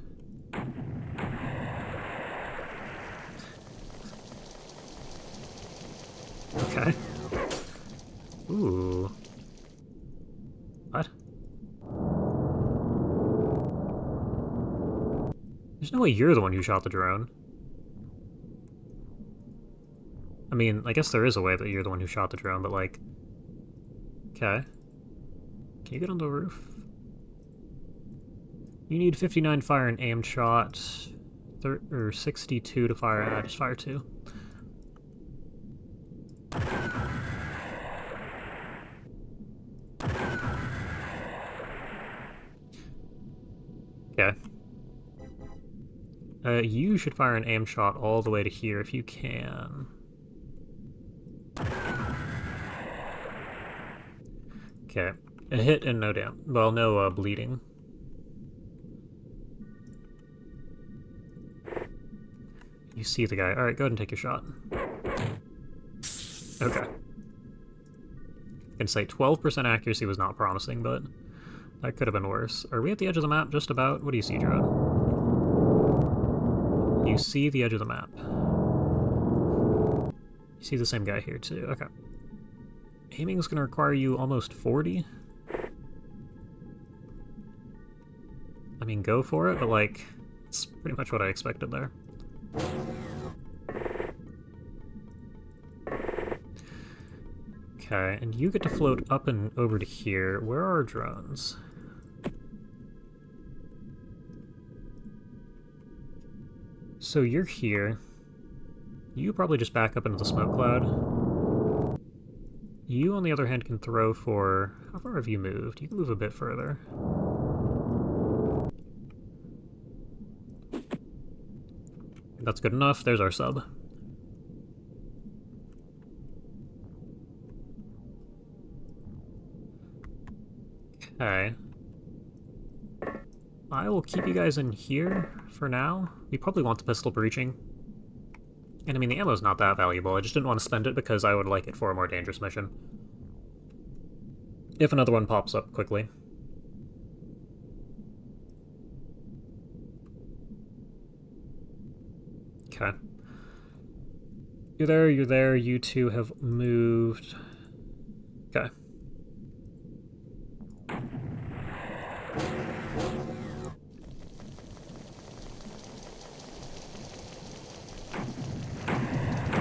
Okay. Ooh. What? There's no way you're the one who shot the drone. I mean, I guess there is a way that you're the one who shot the drone, but like... Okay. Can you get on the roof? You need 59 fire and aimed shot. Or 62 to fire. Just fire 2. Okay. You should fire an aim shot all the way to here if you can. Okay. A hit and no well, no bleeding. You see the guy. Alright, go ahead and take your shot. Okay. I can say 12% accuracy was not promising, but that could have been worse. Are we at the edge of the map just about? What do you see, drone? You see the edge of the map. You see the same guy here, too. Okay. Aiming is going to require you almost 40. I mean, go for it, but, like, it's pretty much what I expected there. Okay, and you get to float up and over to here. Where are our drones? So you're here. You probably just back up into the smoke cloud. You, on the other hand, can throw for... How far have you moved? You can move a bit further. That's good enough. There's our sub. Okay. I will keep you guys in here for now. We probably want the pistol breaching. And I mean, the ammo's not that valuable. I just didn't want to spend it because I would like it for a more dangerous mission. If another one pops up quickly. Okay. You're there, you're there, you two have moved. Okay.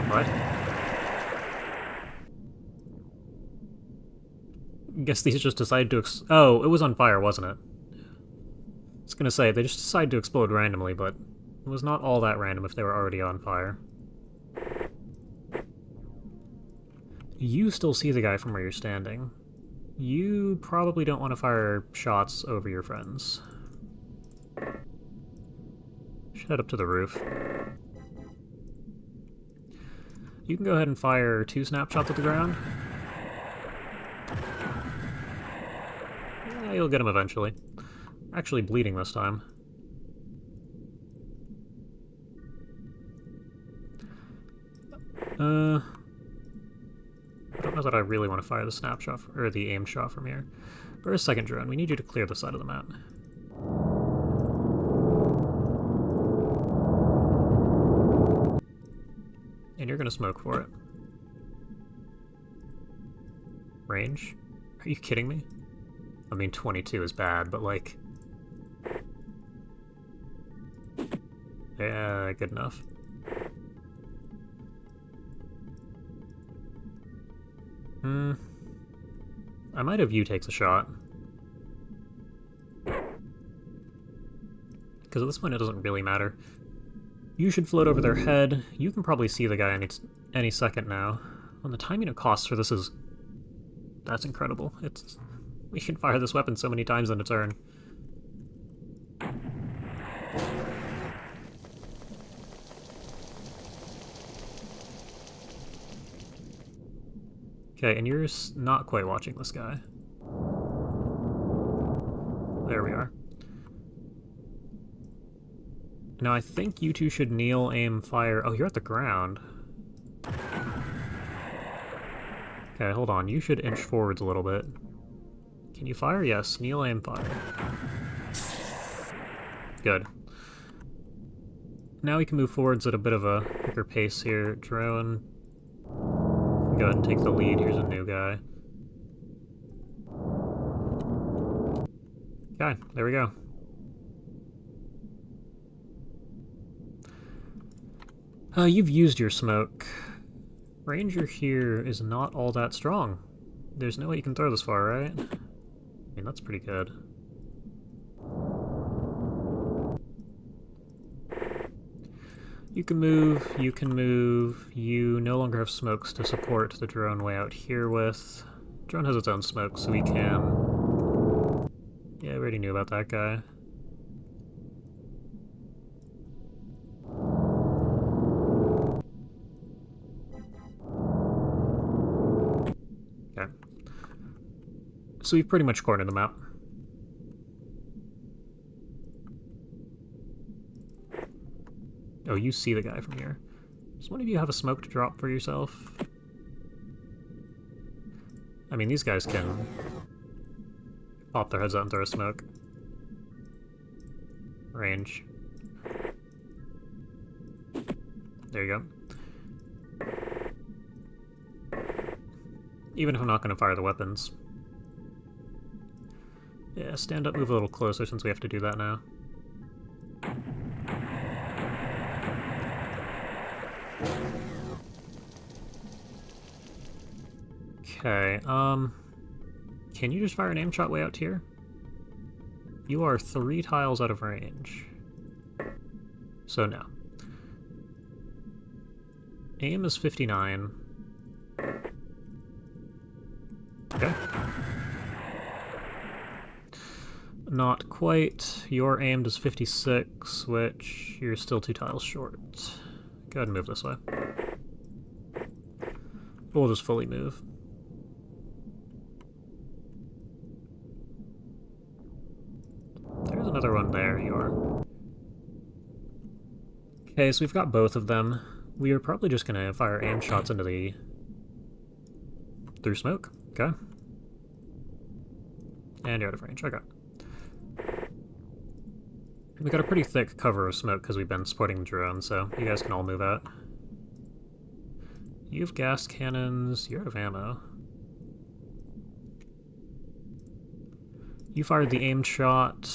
What? Guess these just decided to oh, it was on fire, wasn't it? I was gonna say, they just decided to explode randomly, but it was not all that random if they were already on fire. You still see the guy from where you're standing. You probably don't want to fire shots over your friends. Should head up to the roof. You can go ahead and fire 2 snapshots at the ground. Yeah, you'll get him eventually. Actually bleeding this time. I don't know that I really want to fire the snapshot, or the aim shot from here. For a second drone, we need you to clear the side of the map. And you're gonna smoke for it. Range? Are you kidding me? I mean, 22 is bad, but like... Yeah, good enough. I might have you takes a shot. Because at this point it doesn't really matter. You should float over their head. You can probably see the guy any second now. And the timing it costs for this is... That's incredible. We can fire this weapon so many times in a turn. Okay, and you're not quite watching this guy. There we are. Now I think you two should kneel, aim, fire... Oh, you're at the ground. Okay, hold on. You should inch forwards a little bit. Can you fire? Yes. Kneel, aim, fire. Good. Now we can move forwards at a bit of a quicker pace here. Drone. Go ahead and take the lead. Here's a new guy. Okay, there we go. You've used your smoke. Ranger here is not all that strong. There's no way you can throw this far, right? I mean, that's pretty good. You can move, you can move. You no longer have smokes to support the drone way out here with. Drone has its own smoke, so we can... Yeah, we already knew about that guy. Okay. So we've pretty much cornered the map. Oh, you see the guy from here. Does one of you have a smoke to drop for yourself? I mean, these guys can pop their heads out and throw a smoke. Range. There you go. Even if I'm not going to fire the weapons. Yeah, stand up, move a little closer since we have to do that now. Okay, can you just fire an aim shot way out here? You are 3 tiles out of range. So no. Aim is 59. Okay. Not quite. Your aimed is 56, which you're still 2 tiles short. Go ahead and move this way. We'll just fully move. There's another one there, you are. Okay, so we've got both of them. We are probably just gonna fire aim shots into the... through smoke. Okay. And you're out of range. Okay. We got a pretty thick cover of smoke because we've been supporting the drone, so you guys can all move out. You have gas cannons. You're out of ammo. You fired the aimed shot.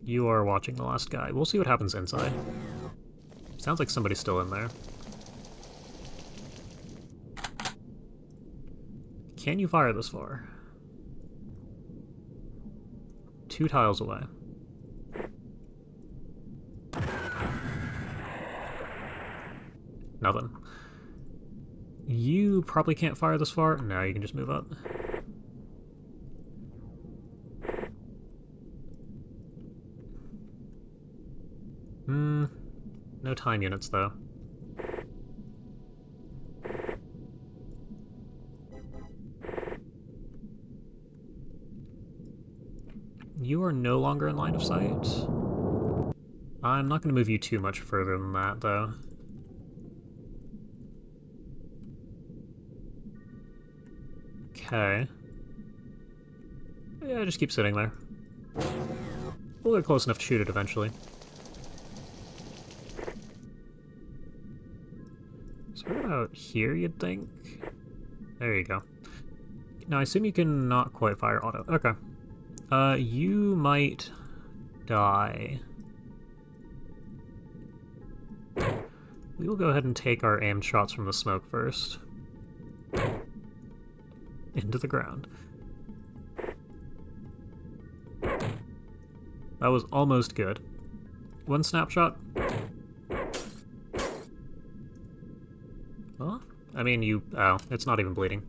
You are watching the last guy. We'll see what happens inside. Sounds like somebody's still in there. Can you fire this far? 2 tiles away. Nothing. You probably can't fire this far. No, you can just move up. No time units, though. You are no longer in line of sight. I'm not going to move you too much further than that, though. Okay. Yeah, just keep sitting there. We'll get close enough to shoot it eventually. So right about here, you'd think? There you go. Now, I assume you can not quite fire auto. Okay. You might die. We will go ahead and take our aimed shots from the smoke first. Into the ground. That was almost good. 1 snapshot. Well, I mean, you... oh, it's not even bleeding.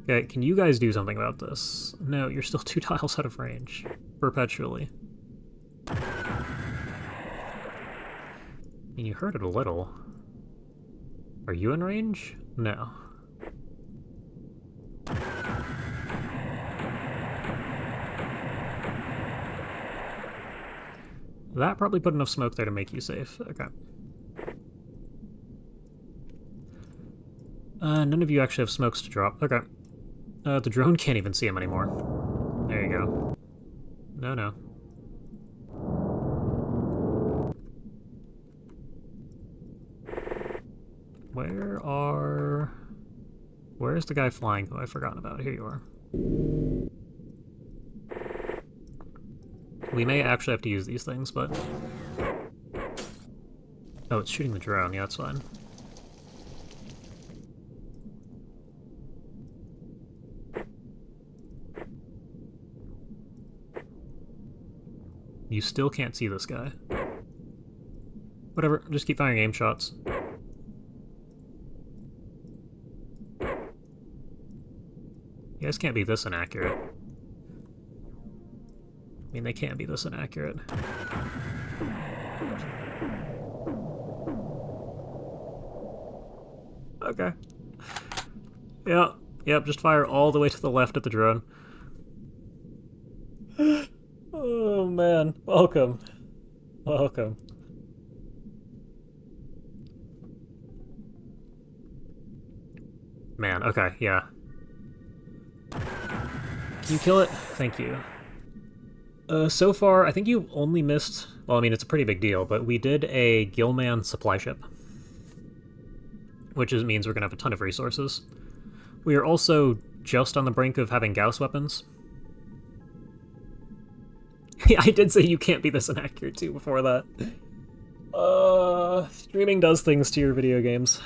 Okay, can you guys do something about this? No, you're still 2 tiles out of range. Perpetually. I mean, you hurt it a little. Are you in range? No. That probably put enough smoke there to make you safe. Okay. None of you actually have smokes to drop. Okay. The drone can't even see him anymore. There you go. No, no. Where's the guy flying who I've forgotten about? Here you are. We may actually have to use these things, but... oh, it's shooting the drone. Yeah, that's fine. You still can't see this guy. Whatever, just keep firing aim shots. You guys can't be this inaccurate. I mean, they can't be this inaccurate. Okay. Yeah, Yep, just fire all the way to the left at the drone. Oh man, welcome. Welcome. Man, okay, yeah. Can you kill it? Thank you. So far, I think you only missed... Well, I mean, it's a pretty big deal, but we did a Gilman supply ship. Which means we're going to have a ton of resources. We are also just on the brink of having Gauss weapons. I did say you can't be this inaccurate, too, before that. Streaming does things to your video games.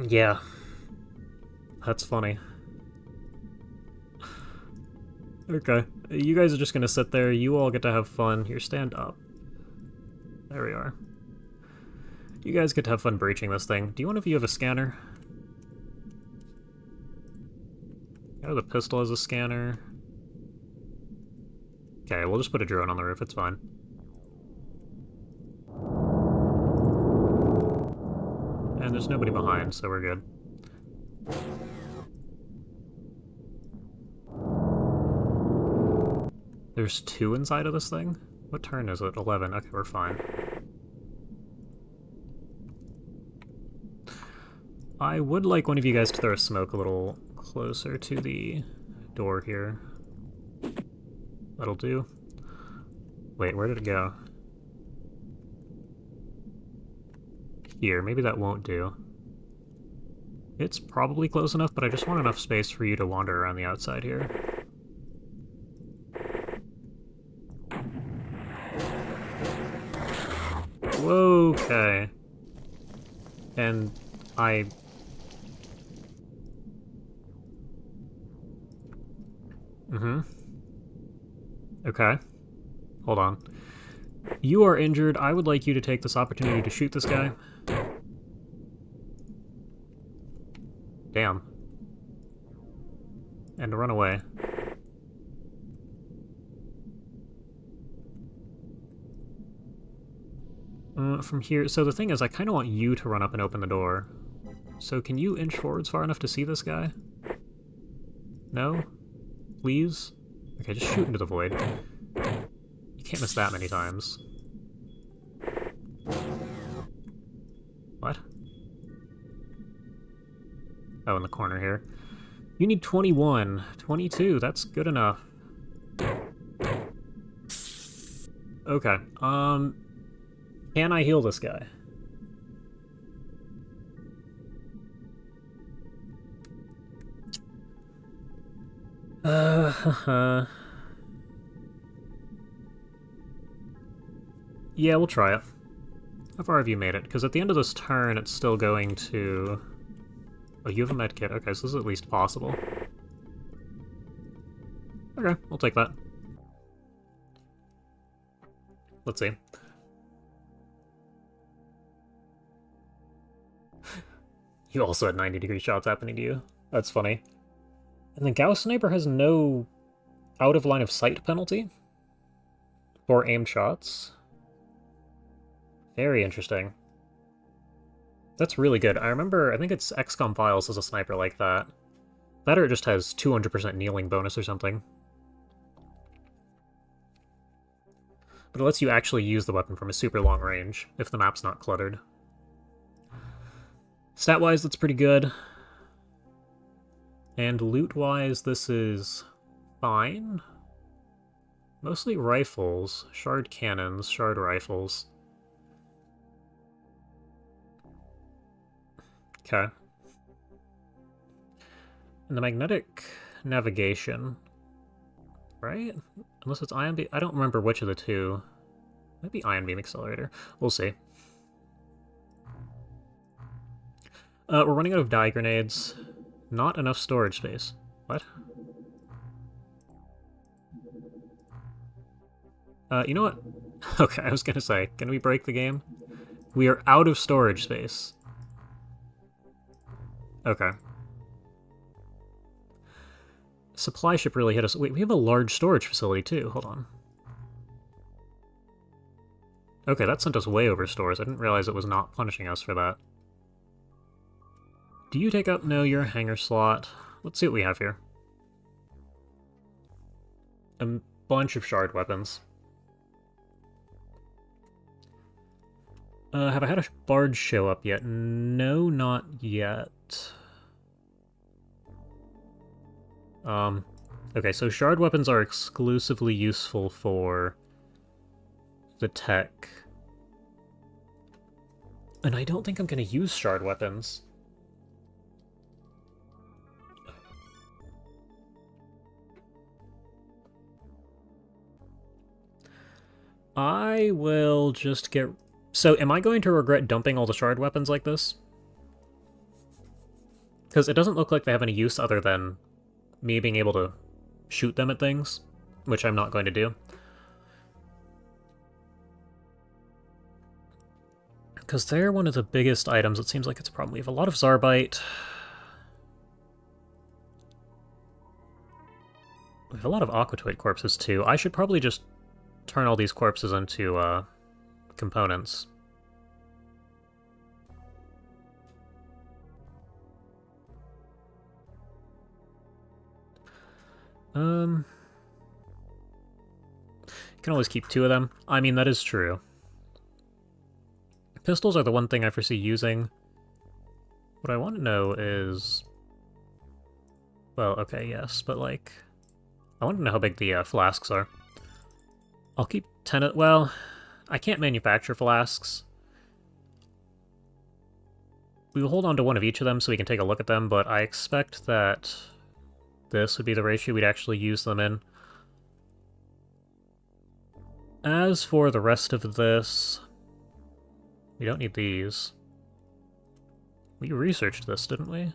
Yeah. That's funny. Okay. You guys are just gonna sit there. You all get to have fun. Here, stand up. There we are. You guys get to have fun breaching this thing. Do you one of you have a scanner? Oh, the pistol has a scanner. Okay, we'll just put a drone on the roof. It's fine. And there's nobody behind, so we're good. There's 2 inside of this thing? What turn is it? 11. Okay, we're fine. I would like one of you guys to throw a smoke a little closer to the door here. That'll do. Wait, where did it go? Here, maybe that won't do. It's probably close enough, but I just want enough space for you to wander around the outside here. Okay. And I... Okay. Hold on. You are injured. I would like you to take this opportunity to shoot this guy. Damn. And to run away. From here, so the thing is, I kind of want you to run up and open the door. So can you inch forwards far enough to see this guy? No? Please? Okay, just shoot into the void. You can't miss that many times. What? Oh, in the corner here. You need 21. 22, that's good enough. Okay, can I heal this guy? Yeah, we'll try it. How far have you made it? Because at the end of this turn, it's still going to... Oh, you have a medkit. Okay, so this is at least possible. Okay, we'll take that. Let's see. You also had 90-degree shots happening to you. That's funny. And the Gauss Sniper has no out-of-line-of-sight penalty for aimed shots. Very interesting. That's really good. I remember, I think it's XCOM Files has a sniper like that. That or it just has 200% kneeling bonus or something. But it lets you actually use the weapon from a super long range, if the map's not cluttered. Stat-wise, that's pretty good. And loot-wise, this is fine. Mostly rifles, shard cannons, shard rifles. Okay. And the magnetic navigation, right? Unless it's ion beam. I don't remember which of the two. Might be ion beam accelerator. We'll see. We're running out of dye grenades. Not enough storage space. What? You know what? Okay, I was gonna say, can we break the game? We are out of storage space. Okay. Supply ship really hit us. Wait, we have a large storage facility too. Hold on. Okay, that sent us way over stores. I didn't realize it was not punishing us for that. Do you take up? No, you're a hanger slot. Let's see what we have here. A bunch of shard weapons. Have I had a barge show up yet? No, not yet. Okay, so shard weapons are exclusively useful for the tech. And I don't think I'm going to use shard weapons. I will just get... So, am I going to regret dumping all the shard weapons like this? Because it doesn't look like they have any use other than me being able to shoot them at things, which I'm not going to do. Because they're one of the biggest items. It seems like it's a problem. We have a lot of Zarbite. We have a lot of Aquatoid corpses, too. I should probably just turn all these corpses into components. You can always keep 2 of them. I mean, that is true. Pistols are the one thing I foresee using. What I want to know is... Well, okay, yes, but like... I want to know how big the flasks are. I'll keep 10 of... Well, I can't manufacture flasks. We will hold on to 1 of each of them so we can take a look at them, but I expect that this would be the ratio we'd actually use them in. As for the rest of this... We don't need these. We researched this, didn't we?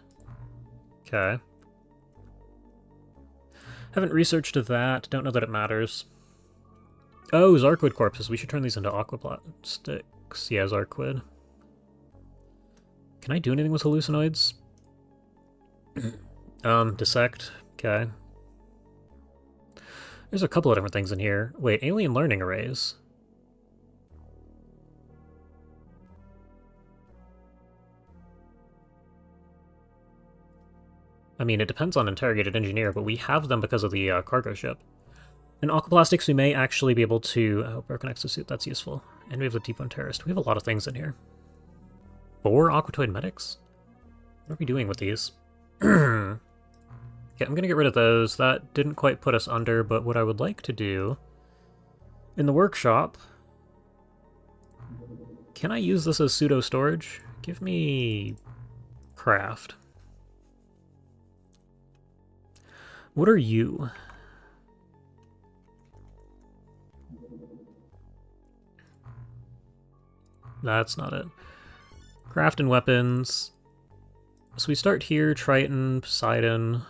Okay. Haven't researched that. Don't know that it matters. Oh, Zarquid corpses. We should turn these into aquaplastics. Yeah, Zarquid. Can I do anything with hallucinoids? Dissect. Okay. There's a couple of different things in here. Wait, alien learning arrays. I mean, it depends on interrogated engineer, but we have them because of the cargo ship. In aquaplastics, we may actually be able to... Oh, broken exosuit, that's useful. And we have the Deep One Terrorist. We have a lot of things in here. 4 Aquatoid medics? What are we doing with these? Yeah, I'm gonna get rid of those. That didn't quite put us under, but what I would like to do... In the workshop... Can I use this as pseudo-storage? Give me... craft. What are you? That's not it. Craft and weapons. So we start here, Triton, Poseidon.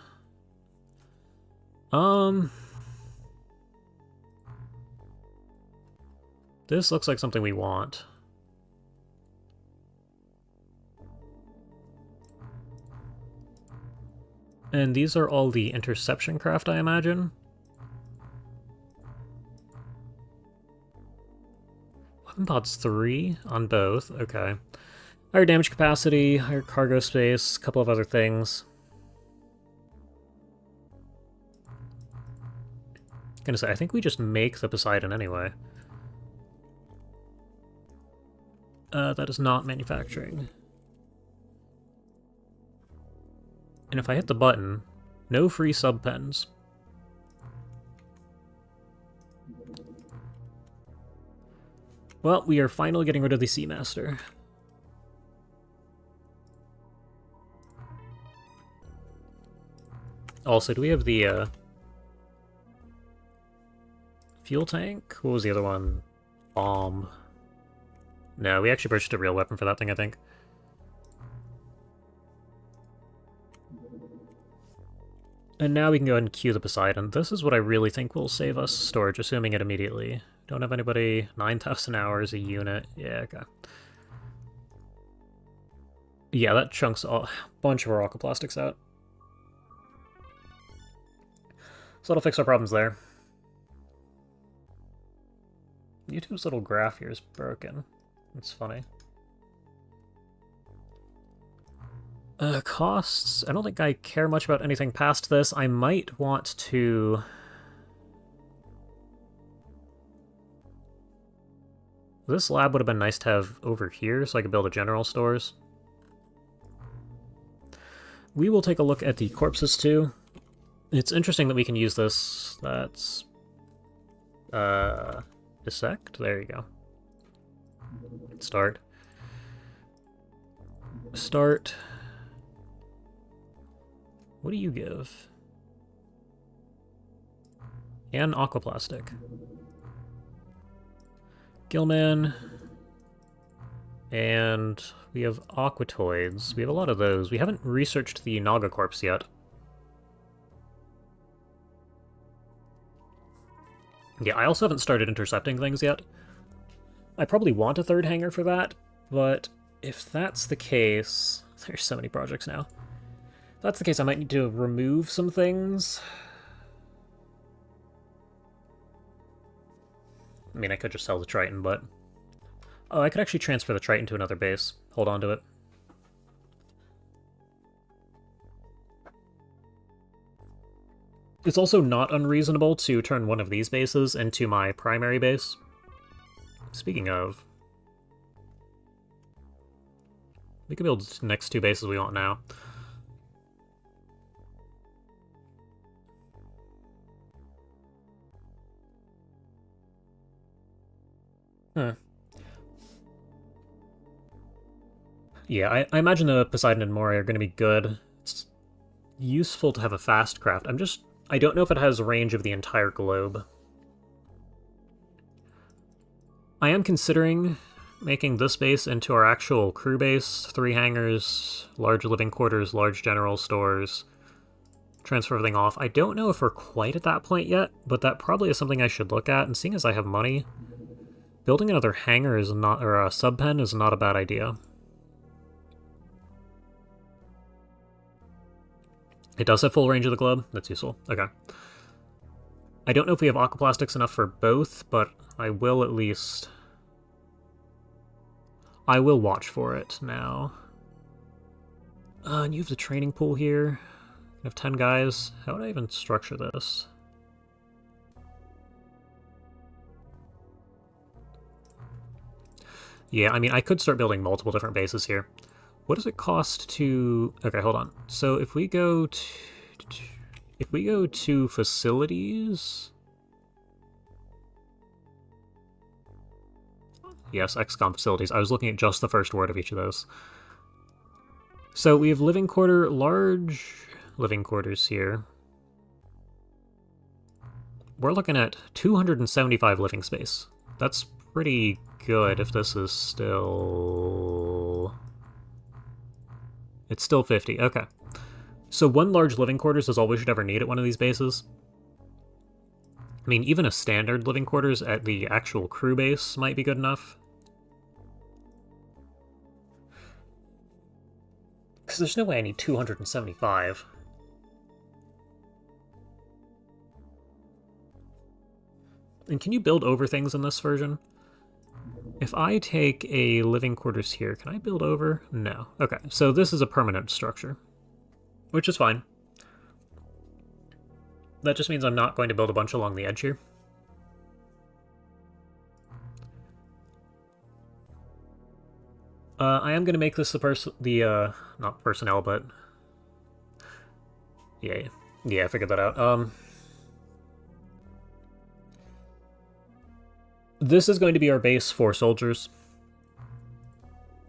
This looks like something we want. And these are all the interception craft, I imagine? Weapon pods 3 on both, okay. Higher damage capacity, higher cargo space, a couple of other things. Gonna say, I think we just make the Poseidon anyway. That is not manufacturing. And if I hit the button, no free sub pens. Well, we are finally getting rid of the Seamaster. Also, do we have the fuel tank? What was the other one? Bomb. No, we actually purchased a real weapon for that thing, I think. And now we can go ahead and queue the Poseidon. This is what I really think will save us storage, assuming it immediately. Don't have anybody. 9,000 hours a unit. Yeah, okay. Yeah, that chunks a bunch of our aquaplastics out. So that'll fix our problems there. YouTube's little graph here is broken. It's funny. Costs. I don't think I care much about anything past this. I might want to... This lab would have been nice to have over here, so I could build a general stores. We will take a look at the corpses, too. It's interesting that we can use this. That's... dissect? There you go. Start. Start. What do you give? And aquaplastic. Gillman. And we have aquatoids. We have a lot of those. We haven't researched the Naga corpse yet. Yeah, I also haven't started intercepting things yet. I probably want a third hangar for that, but if that's the case... There's so many projects now. If that's the case, I might need to remove some things. I mean, I could just sell the Triton, but... Oh, I could actually transfer the Triton to another base. Hold on to it. It's also not unreasonable to turn one of these bases into my primary base. Speaking of... We can build the next two bases we want now. Yeah, I imagine the Poseidon and Moray are going to be good. It's useful to have a fast craft. I don't know if it has range of the entire globe. I am considering making this base into our actual crew base. 3 hangars, large living quarters, large general stores. Transfer everything off. I don't know if we're quite at that point yet, but that probably is something I should look at, and seeing as I have money, building another hangar is not, or a sub-pen is not a bad idea. It does have full range of the globe. That's useful. Okay. I don't know if we have aquaplastics enough for both, but I will at least... I will watch for it now. And you have the training pool here. You have 10 guys. How would I even structure this? Yeah, I mean, I could start building multiple different bases here. What does it cost to... Okay, hold on. So if we go to facilities... Yes, XCOM facilities. I was looking at just the first word of each of those. So we have living quarter, large living quarters here. We're looking at 275 living space. That's pretty good if this is still... It's still 50, okay. So 1 large living quarters is all we should ever need at one of these bases. I mean, even a standard living quarters at the actual crew base might be good enough. Because there's no way I need 275. And can you build over things in this version? If I take a living quarters here, can I build over? No. Okay, so this is a permanent structure, which is fine. That just means I'm not going to build a bunch along the edge here. I am going to make this not personnel, but... Yeah, I figured that out. This is going to be our base for soldiers.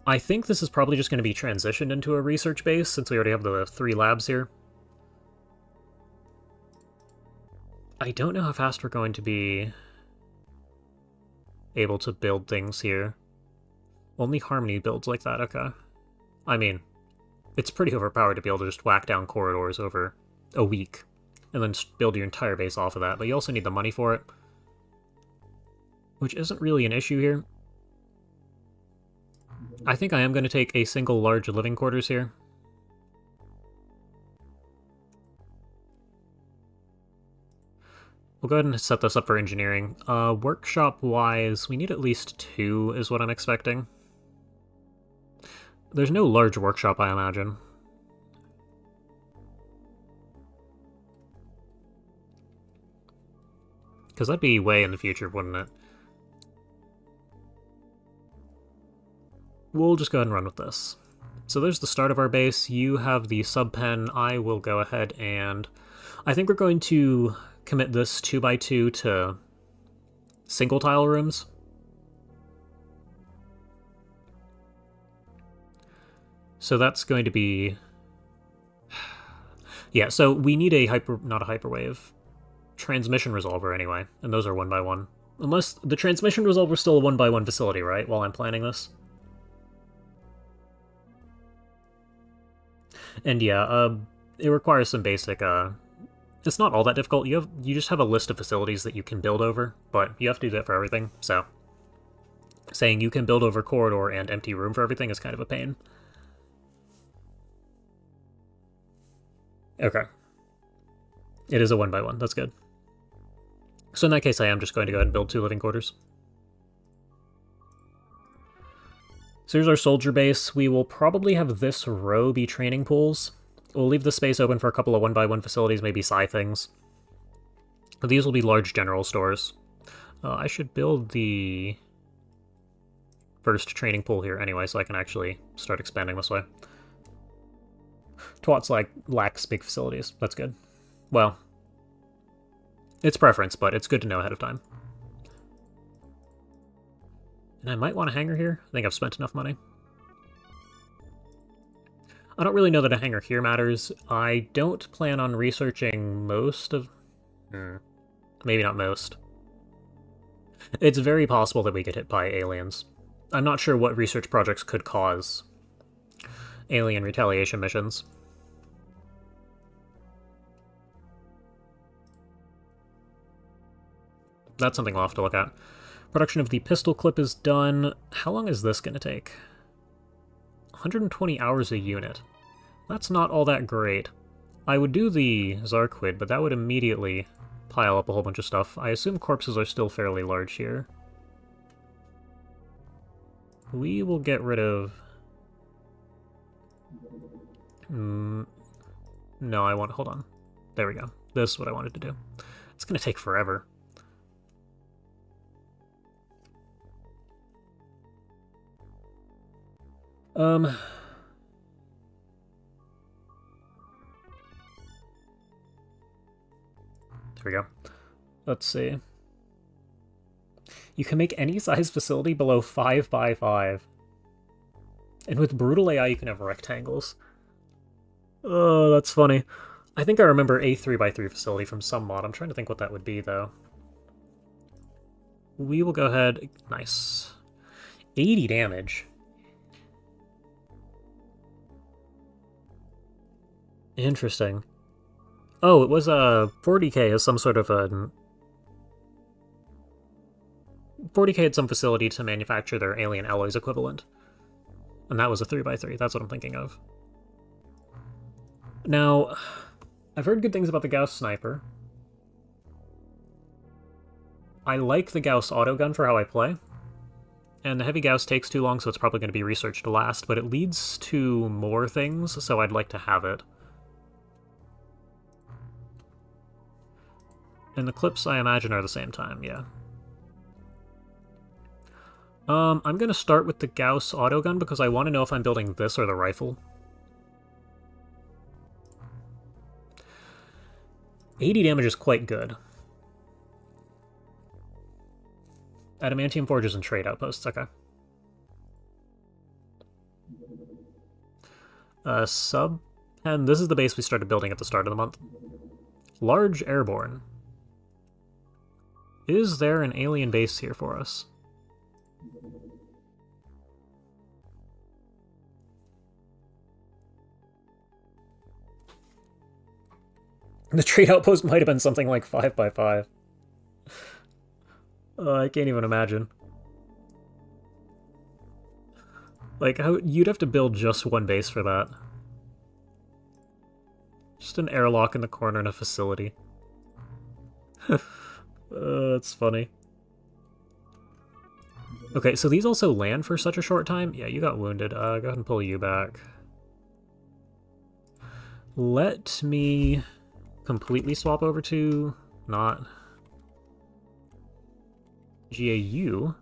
I think this is probably just going to be transitioned into a research base, since we already have the 3 labs here. I don't know how fast we're going to be able to build things here. Only Harmony builds like that, okay. I mean, it's pretty overpowered to be able to just whack down corridors over a week, and then build your entire base off of that, but you also need the money for it. Which isn't really an issue here. I think I am going to take a single large living quarters here. We'll go ahead and set this up for engineering. Workshop-wise, we need at least 2, is what I'm expecting. There's no large workshop, I imagine. Because that'd be way in the future, wouldn't it? We'll just go ahead and run with this. So there's the start of our base. You have the sub-pen. I will go ahead and... I think we're going to commit this 2x2 to single tile rooms. So that's going to be... Yeah, so we need a not a hyperwave, transmission resolver anyway, and those are 1x1. Unless the transmission resolver is still a 1x1 facility, right, while I'm planning this? And yeah, it requires some basic, it's not all that difficult. You just have a list of facilities that you can build over, but you have to do that for everything, so saying you can build over corridor and empty room for everything is kind of a pain. Okay. It is a 1x1, that's good. So in that case, I am just going to go ahead and build 2 living quarters. So here's our soldier base. We will probably have this row be training pools. We'll leave the space open for a couple of 1x1 facilities, maybe psi things. These will be large general stores. I should build the first training pool here anyway, so I can actually start expanding this way. TWoTS lacks big facilities. That's good. Well, it's preference, but it's good to know ahead of time. And I might want a hangar here. I think I've spent enough money. I don't really know that a hangar here matters. I don't plan on researching most of... Maybe not most. It's very possible that we get hit by aliens. I'm not sure what research projects could cause alien retaliation missions. That's something we'll have to look at. Production of the pistol clip is done. How long is this going to take? 120 hours a unit. That's not all that great. I would do the Zarquid, but that would immediately pile up a whole bunch of stuff. I assume corpses are still fairly large here. We will get rid of... No, I want... Hold on. There we go. This is what I wanted to do. It's going to take forever. There we go. Let's see. You can make any size facility below 5x5. And with brutal AI, you can have rectangles. Oh, that's funny. I think I remember a 3x3 facility from some mod. I'm trying to think what that would be, though. We will go ahead... Nice. 80 damage. Interesting. Oh, it was a 40k as some sort of a... 40k at some facility to manufacture their alien alloys equivalent. And that was a 3x3, that's what I'm thinking of. Now, I've heard good things about the Gauss sniper. I like the Gauss autogun for how I play. And the heavy Gauss takes too long, so it's probably going to be researched last, but it leads to more things, so I'd like to have it. And the clips, I imagine, are the same time, yeah. I'm going to start with the Gauss autogun because I want to know if I'm building this or the rifle. 80 damage is quite good. Adamantium forges and trade outposts, okay. And this is the base we started building at the start of the month. Large airborne. Is there an alien base here for us? The trade outpost might have been something like 5x5. I can't even imagine. Like, how you'd have to build just one base for that. Just an airlock in the corner in a facility. That's funny. Okay, so these also land for such a short time? Yeah, you got wounded. Go ahead and pull you back. Let me completely swap over to not GAU.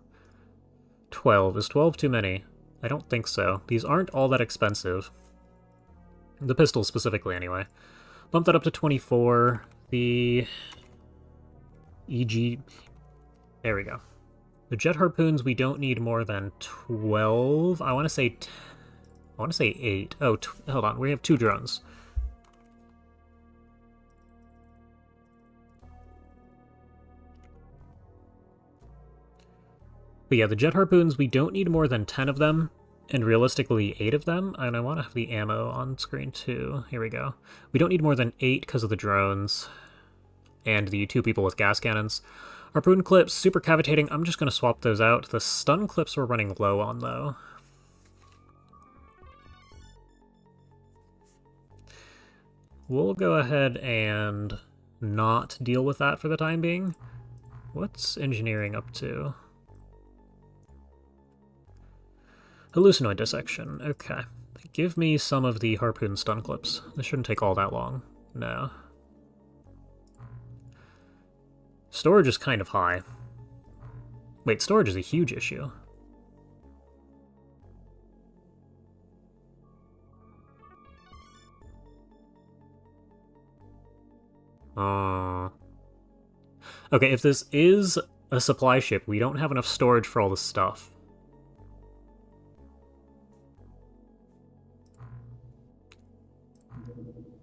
12. Is 12 too many? I don't think so. These aren't all that expensive. The pistol specifically, anyway. Bump that up to 24. The EG... There we go. The jet harpoons, we don't need more than 12. I want to say 8. Oh, hold on. We have 2 drones. But yeah, the jet harpoons, we don't need more than 10 of them, and realistically 8 of them. And I want to have the ammo on screen too. Here we go. We don't need more than 8 because of the drones and the 2 people with gas cannons. Harpoon clips, super cavitating. I'm just going to swap those out. The stun clips we're running low on, though. We'll go ahead and not deal with that for the time being. What's engineering up to? Hallucinoid dissection. Okay. Give me some of the harpoon stun clips. This shouldn't take all that long. No. Storage is kind of high. Wait, storage is a huge issue. Okay, if this is a supply ship, we don't have enough storage for all the stuff.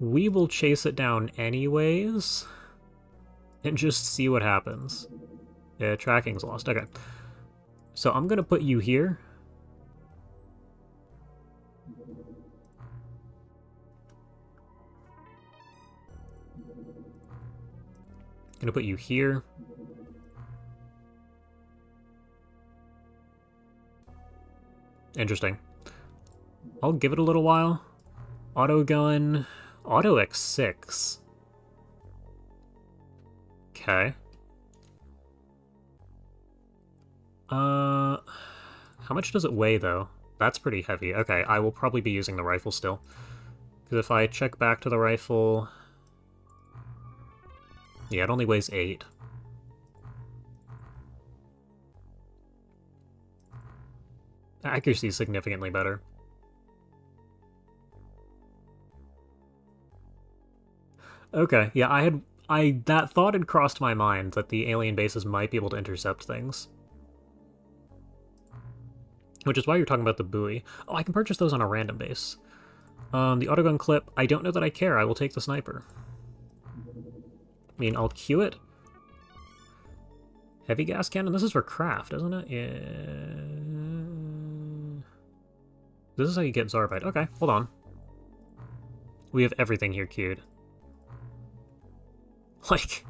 We will chase it down anyways, and just see what happens. Yeah, tracking's lost. Okay. So I'm gonna put you here. Gonna put you here. Interesting. I'll give it a little while. Auto gun. Auto X6. Okay. How much does it weigh, though? That's pretty heavy. Okay, I will probably be using the rifle still. Because if I check back to the rifle... Yeah, it only weighs 8. Accuracy is significantly better. Okay, yeah, that thought had crossed my mind that the alien bases might be able to intercept things. Which is why you're talking about the buoy. Oh, I can purchase those on a random base. The autogun clip, I don't know that I care. I will take the sniper. I mean, I'll queue it. Heavy gas cannon? This is for craft, isn't it? Yeah. This is how you get Zarbite. Okay, hold on. We have everything here queued. Like...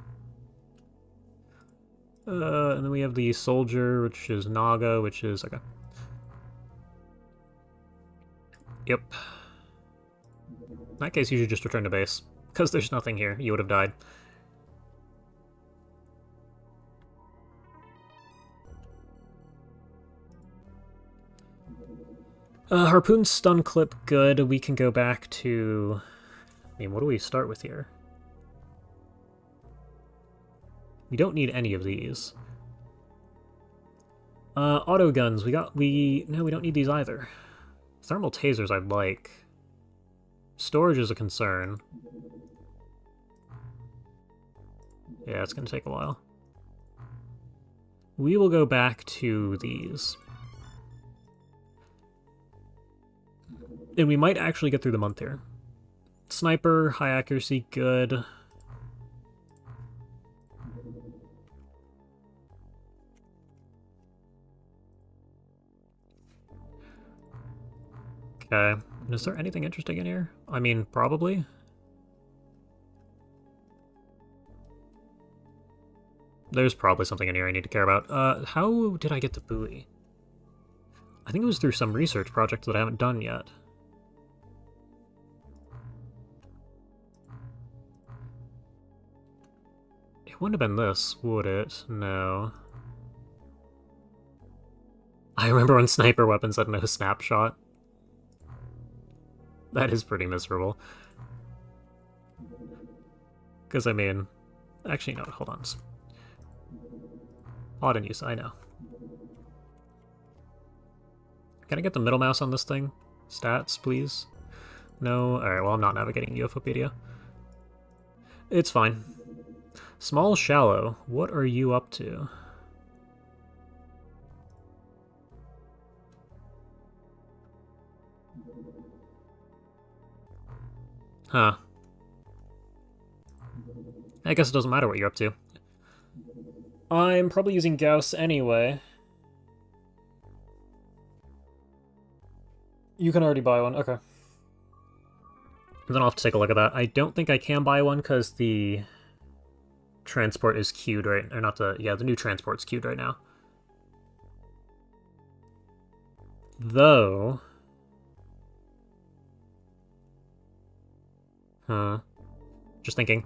and then we have the soldier, which is Naga, which is... Okay. Yep. In that case, you should just return to base. Because there's nothing here. You would have died. Harpoon stun clip, good. We can go back to... I mean, what do we start with here? We don't need any of these. Auto guns, no, we don't need these either. Thermal tasers I'd like. Storage is a concern. Yeah, it's gonna take a while. We will go back to these. And we might actually get through the month here. Sniper, high accuracy, good. Okay. Is there anything interesting in here? I mean, probably. There's probably something in here I need to care about. How did I get the buoy? I think it was through some research project that I haven't done yet. It wouldn't have been this, would it? No. I remember when sniper weapons had no snapshot. That is pretty miserable. Because, I mean... Actually, no, hold on. Odd in use, I know. Can I get the middle mouse on this thing? Stats, please? No? Alright, well, I'm not navigating UFOpedia. It's fine. Small Shallow, what are you up to? Huh. I guess it doesn't matter what you're up to. I'm probably using Gauss anyway. You can already buy one, okay. Then I'll have to take a look at that. I don't think I can buy one because the transport is queued right, or not the, yeah, the new transport's queued right now. Though... Huh. Just thinking.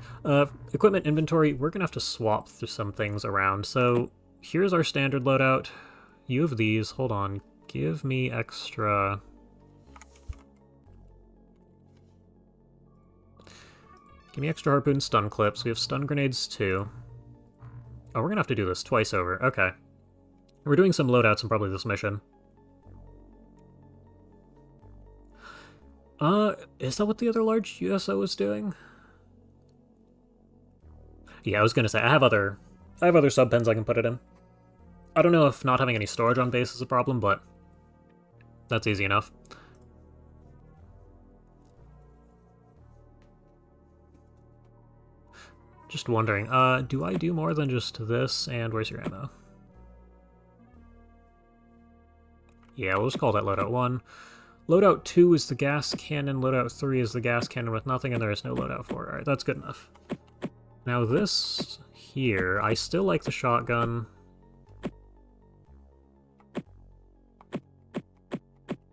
Equipment inventory, we're gonna have to swap through some things around. So, here's our standard loadout. You have these. Hold on. Give me extra... Give me extra harpoon stun clips. We have stun grenades too. Oh, we're gonna have to do this twice over. Okay. We're doing some loadouts in probably this mission. Is that what the other large USO was doing? Yeah, I was gonna say, I have other sub-pens I can put it in. I don't know if not having any storage on base is a problem, but that's easy enough. Just wondering, do I do more than just this, and where's your ammo? Yeah, we'll just call that loadout 1. Loadout 2 is the gas cannon, loadout 3 is the gas cannon with nothing, and there is no loadout 4. Alright, that's good enough. Now this here, I still like the shotgun.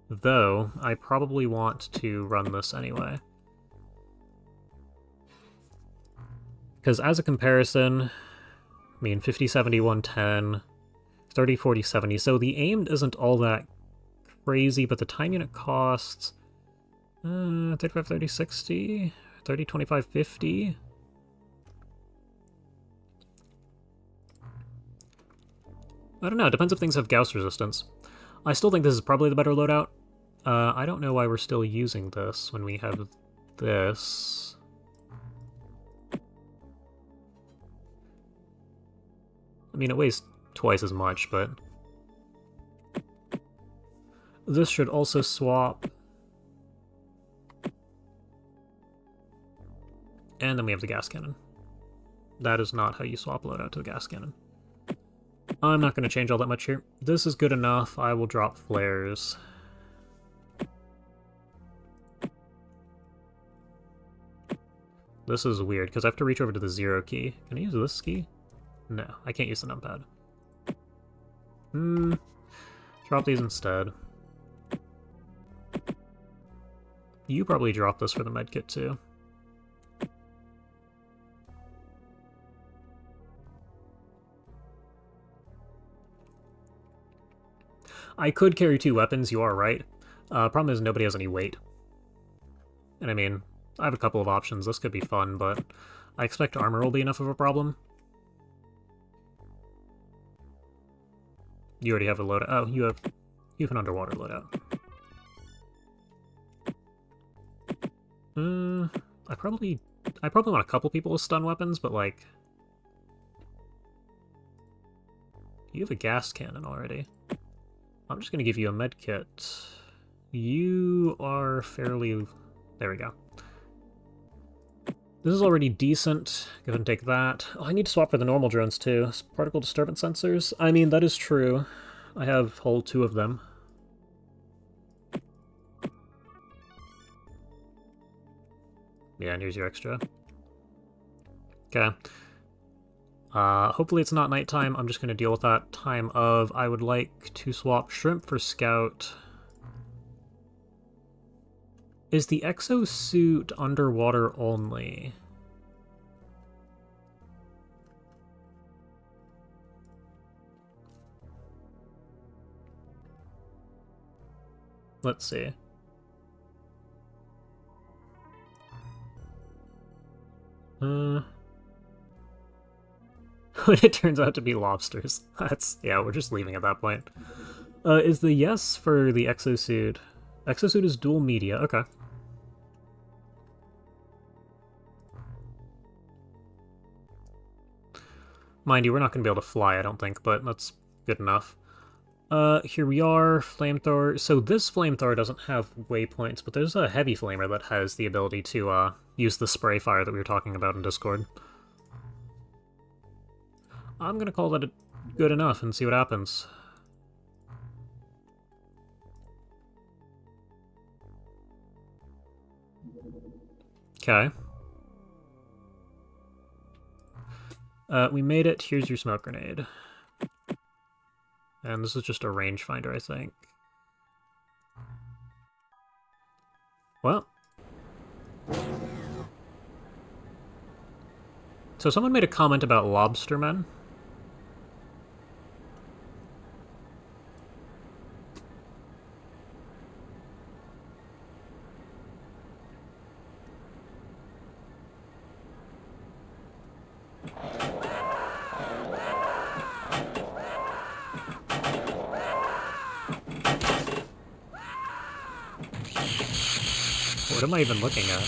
Though, I probably want to run this anyway. Because as a comparison, I mean, 50, 70, 110, 30, 40, 70, so the aimed isn't all that crazy, but the time unit costs 35, 30, 60, 30, 25, 50. I don't know, it depends if things have Gauss resistance. I still think this is probably the better loadout. I don't know why we're still using this when we have this. I mean, it weighs twice as much, but... This should also swap. And then we have the gas cannon. That is not how you swap loadout to the gas cannon. I'm not going to change all that much here. This is good enough. I will drop flares. This is weird, because I have to reach over to the 0 key. Can I use this key? No, I can't use the numpad. Drop these instead. You probably drop this for the medkit too. I could carry 2 weapons, you are right. Problem is nobody has any weight. And I mean, I have a couple of options, this could be fun, but I expect armor will be enough of a problem. You already have a loadout. Oh, you have an underwater loadout. I probably want a couple people with stun weapons, but like... You have a gas cannon already. I'm just gonna give you a med kit. You are fairly... There we go. This is already decent. Go ahead and take that. Oh, I need to swap for the normal drones too. Particle disturbance sensors? I mean, that is true. I have whole 2 of them. Yeah, and here's your extra. Okay. Hopefully it's not nighttime. I'm just going to deal with that time of... I would like to swap Shrimp for Scout. Is the exosuit underwater only? Let's see. It turns out to be lobsters. Yeah, we're just leaving at that point. Is the yes for the exosuit? Exosuit is dual media, okay. Mind you, we're not going to be able to fly, I don't think, but that's good enough. Here we are, flamethrower. So this flamethrower doesn't have waypoints, but there's a heavy flamer that has the ability to, use the spray fire that we were talking about in Discord. I'm gonna call that good enough and see what happens. Okay. We made it. Here's your smoke grenade. And this is just a rangefinder, I think. Well. So someone made a comment about lobstermen. What am I even looking at?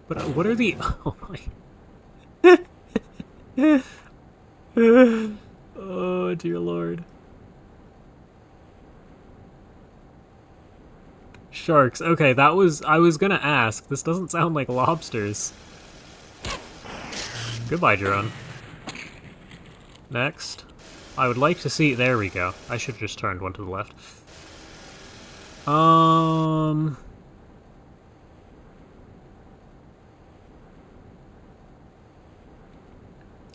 But what are the... Oh my... Oh, dear lord. Sharks. Okay, that was... I was gonna ask. This doesn't sound like lobsters. Goodbye, drone. Next. I would like to see... There we go. I should have just turned one to the left.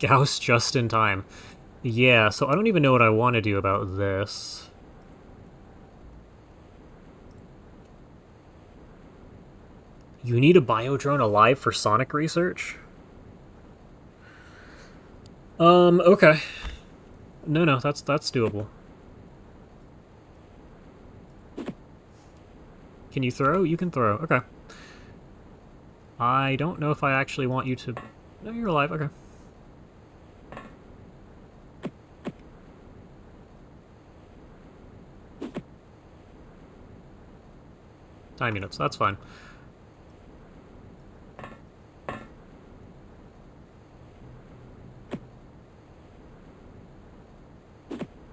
Gauss just in time. Yeah, so I don't even know what I want to do about this. You need a biodrone alive for sonic research? Okay. No, that's doable. Can you throw? You can throw. Okay. I don't know if I actually want you to... No, you're alive. Okay. Time units. That's fine.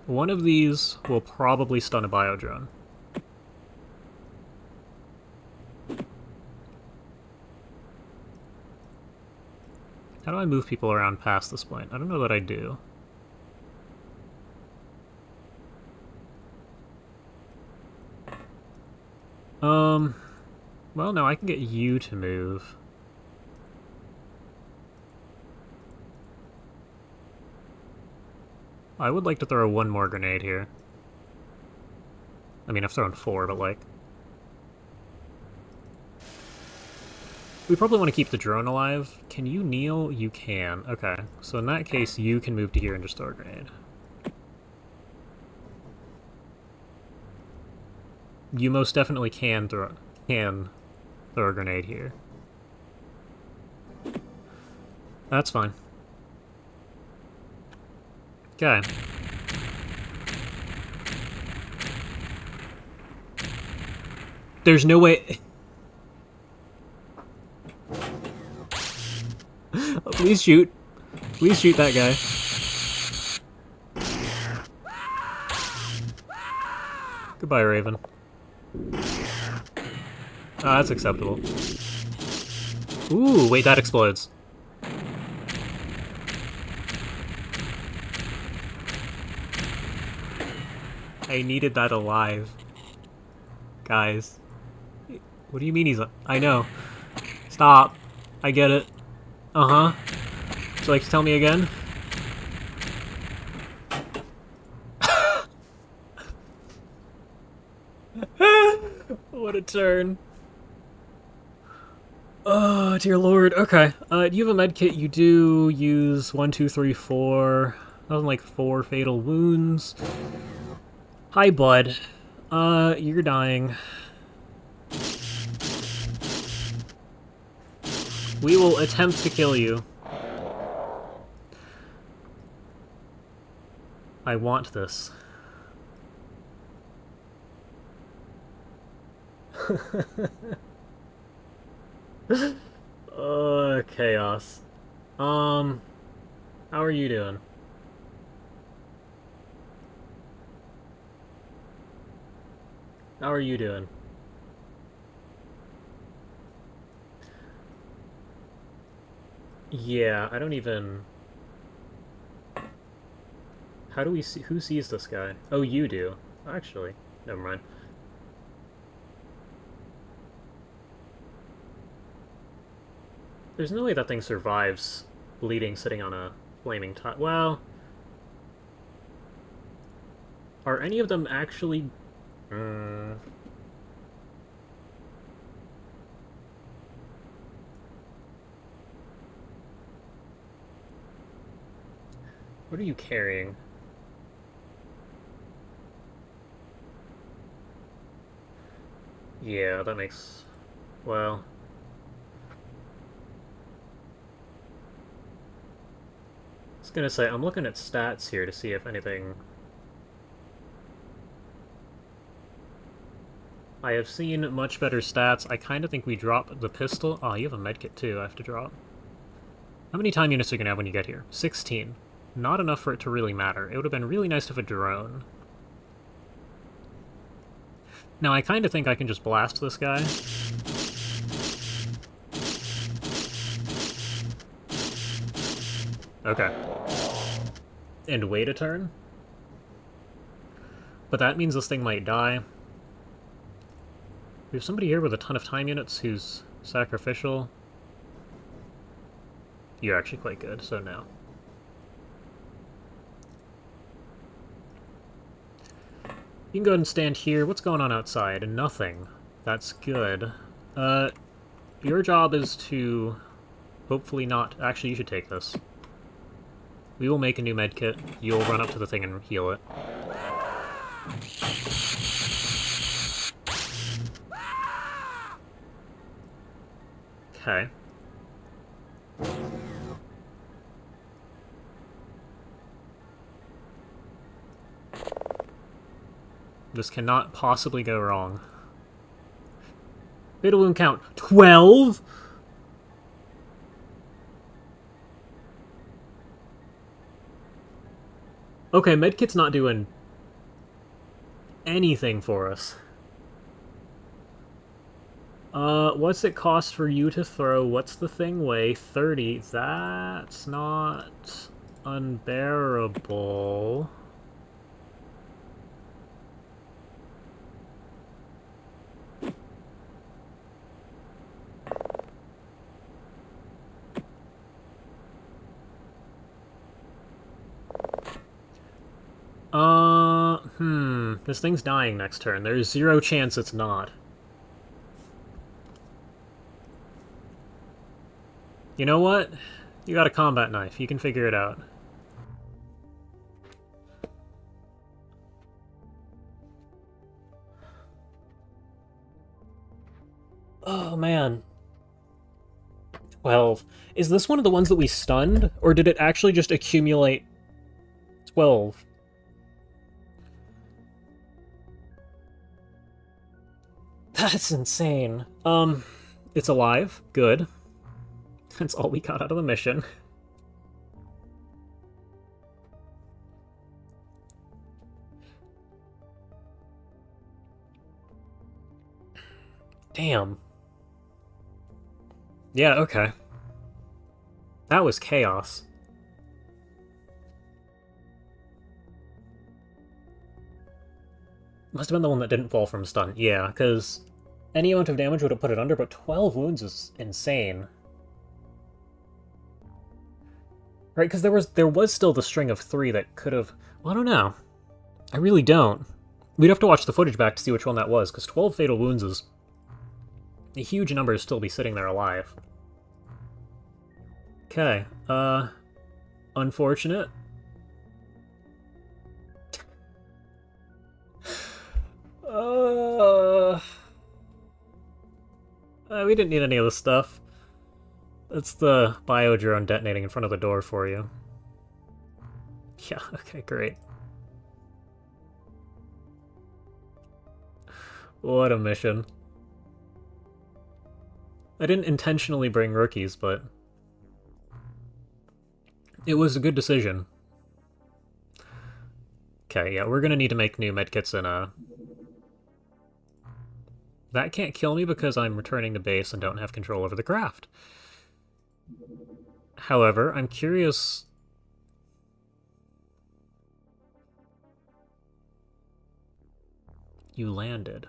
One of these will probably stun a biodrone. How do I move people around past this point? I don't know that I do. Well, no, I can get you to move. I would like to throw one more grenade here. I mean, I've thrown 4, but like... We probably want to keep the drone alive. Can you kneel? You can. Okay. So in that case, you can move to here and just throw a grenade. You most definitely can throw a grenade here. That's fine. Okay. There's no way... Oh, please shoot. Please shoot that guy. Goodbye, Raven. Oh, that's acceptable. Ooh, wait, that explodes. I needed that alive. Guys. What do you mean he's... I know. Stop. I get it. Uh-huh. Would you like to tell me again? What a turn. Oh, dear lord. Okay. You have a med kit. You do use 1, 2, 3, 4. Nothing like 4 fatal wounds. Hi, bud. You're dying. We will attempt to kill you. I want this. Chaos. How are you doing? How are you doing? Yeah, I don't even... How do we see... Who sees this guy? Oh, you do. Actually, never mind. There's no way that thing survives bleeding sitting on a flaming tile. Well... Are any of them actually... What are you carrying? Yeah, that makes... Well... I was gonna say, I'm looking at stats here to see if anything... I have seen much better stats. I kind of think we drop the pistol. Oh, you have a medkit too I have to drop. How many time units are you gonna have when you get here? 16. Not enough for it to really matter. It would have been really nice to have a drone. Now, I kind of think I can just blast this guy. Okay. And wait a turn? But that means this thing might die. We have somebody here with a ton of time units who's sacrificial. You're actually quite good, so no. You can go ahead and stand here. What's going on outside? Nothing. That's good. Your job is to hopefully not... Actually, you should take this. We will make a new medkit. You'll run up to the thing and heal it. Okay. This cannot possibly go wrong. Fatal wound count. 12?! Okay, medkit's not doing anything for us. What's it cost for you to throw? What's the thing weigh? 30. That's not unbearable. This thing's dying next turn. There's 0 chance it's not. You know what? You got a combat knife. You can figure it out. Oh, man. 12. Is this one of the ones that we stunned? Or did it actually just accumulate 12? That's insane. It's alive. Good. That's all we got out of the mission. Damn. Yeah, okay. That was chaos. Must have been the one that didn't fall from stun. Yeah, because any amount of damage would have put it under, but 12 wounds is insane. Right, because there was still the string of 3 that could have... Well, I don't know. I really don't. We'd have to watch the footage back to see which one that was, because 12 fatal wounds is A huge number still be sitting there alive. Okay, unfortunate. We didn't need any of this stuff. It's the bio-drone detonating in front of the door for you. Yeah, okay, great. What a mission. I didn't intentionally bring rookies, but it was a good decision. Okay, yeah, we're gonna need to make new medkits in a... That can't kill me because I'm returning to base and don't have control over the craft. However, I'm curious... You landed.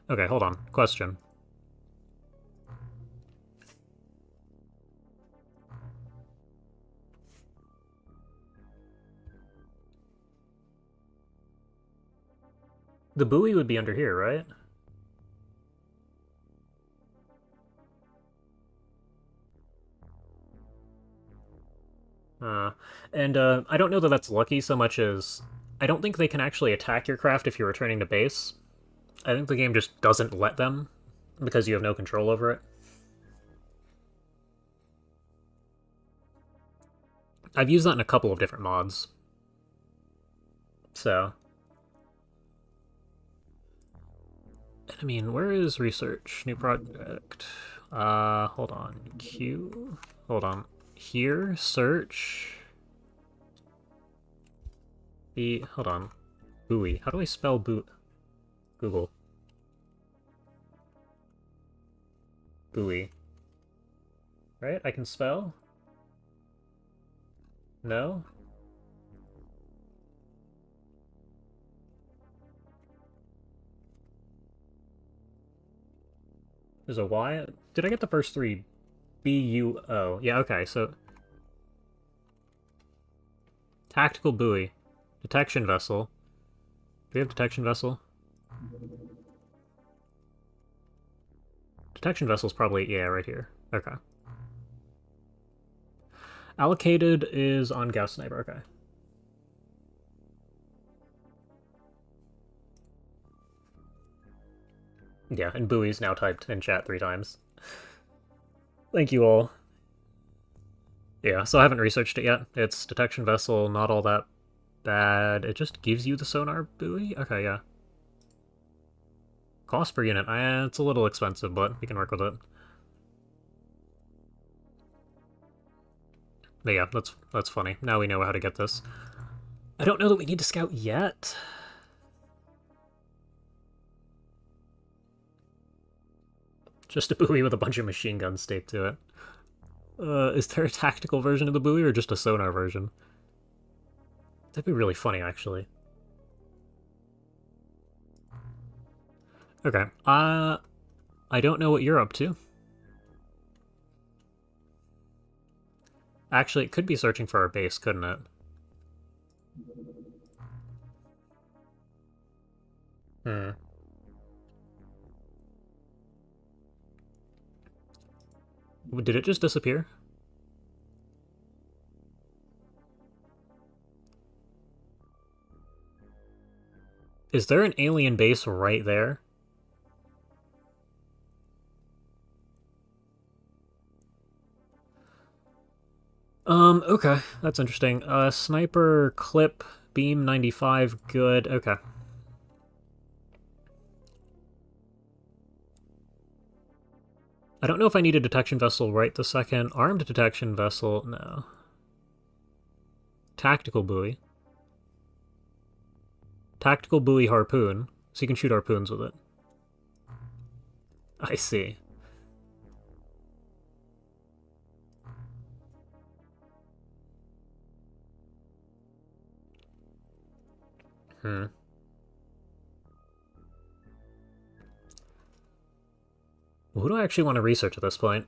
Okay, hold on. Question. The buoy would be under here, right? And I don't know that that's lucky so much as... I don't think they can actually attack your craft if you're returning to base. I think the game just doesn't let them, because you have no control over it. I've used that in a couple of different mods. So... I mean, where is research? New project. Hold on. Q? Hold on. Here? Search? Hold on. Buoy. How do I spell Google. Buoy. Right? I can spell? No? There's a Y? Did I get the first three? B-U-O. Yeah, okay, so... Tactical buoy. Detection vessel. Do we have detection vessel? Detection vessel's probably, yeah, right here. Okay. Allocated is on Gauss Sniper, okay. Yeah, and buoy's now typed in chat 3 times. Thank you all. Yeah, so I haven't researched it yet. It's detection vessel, not all that bad. It just gives you the sonar buoy? Okay, yeah. Cost per unit. It's a little expensive, but we can work with it. But yeah, that's funny. Now we know how to get this. I don't know that we need to scout yet. Just a buoy with a bunch of machine guns taped to it. Is there a tactical version of the buoy or just a sonar version? That'd be really funny, actually. Okay. I don't know what you're up to. Actually, it could be searching for our base, couldn't it? Hmm. Did it just disappear? Is there an alien base right there? Okay, that's interesting. Sniper, clip, beam 95, good, okay. I don't know if I need a detection vessel right this second. Armed detection vessel, no. Tactical buoy. Tactical buoy harpoon, so you can shoot harpoons with it. I see. Hmm. Who do I actually want to research at this point?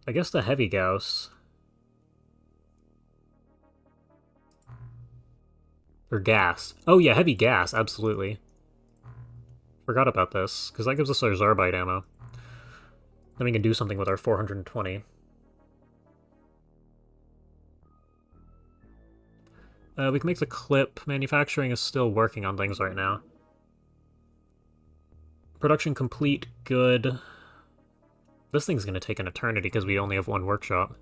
I guess the heavy Gauss. Or gas. Oh yeah, heavy gas, absolutely. Forgot about this, because that gives us our Zarbite ammo. Then we can do something with our 420. We can make the clip. Manufacturing is still working on things right now. Production complete, good. This thing's going to take an eternity because we only have one workshop.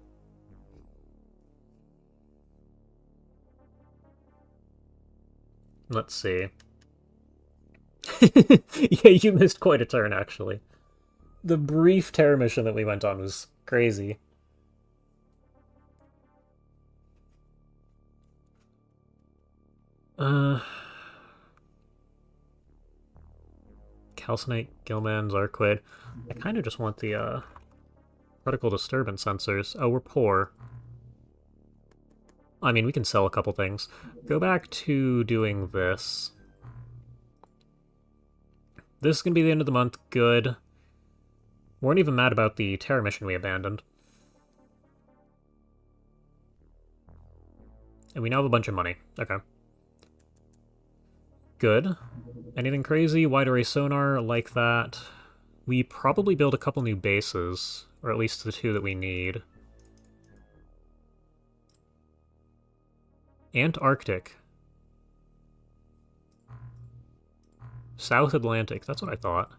Let's see. Yeah, you missed quite a turn, actually. The brief terror mission that we went on was crazy. Calcinite, Gilman, Zarquid. I kind of just want the, particle disturbance sensors. Oh, we're poor. I mean, we can sell a couple things. Go back to doing this. This is going to be the end of the month. Good. Weren't even mad about the terror mission we abandoned. And we now have a bunch of money. Okay. Good. Anything crazy? Wide array sonar, like that. We probably build a couple new bases, or at least the two that we need. Antarctic. South Atlantic, that's what I thought.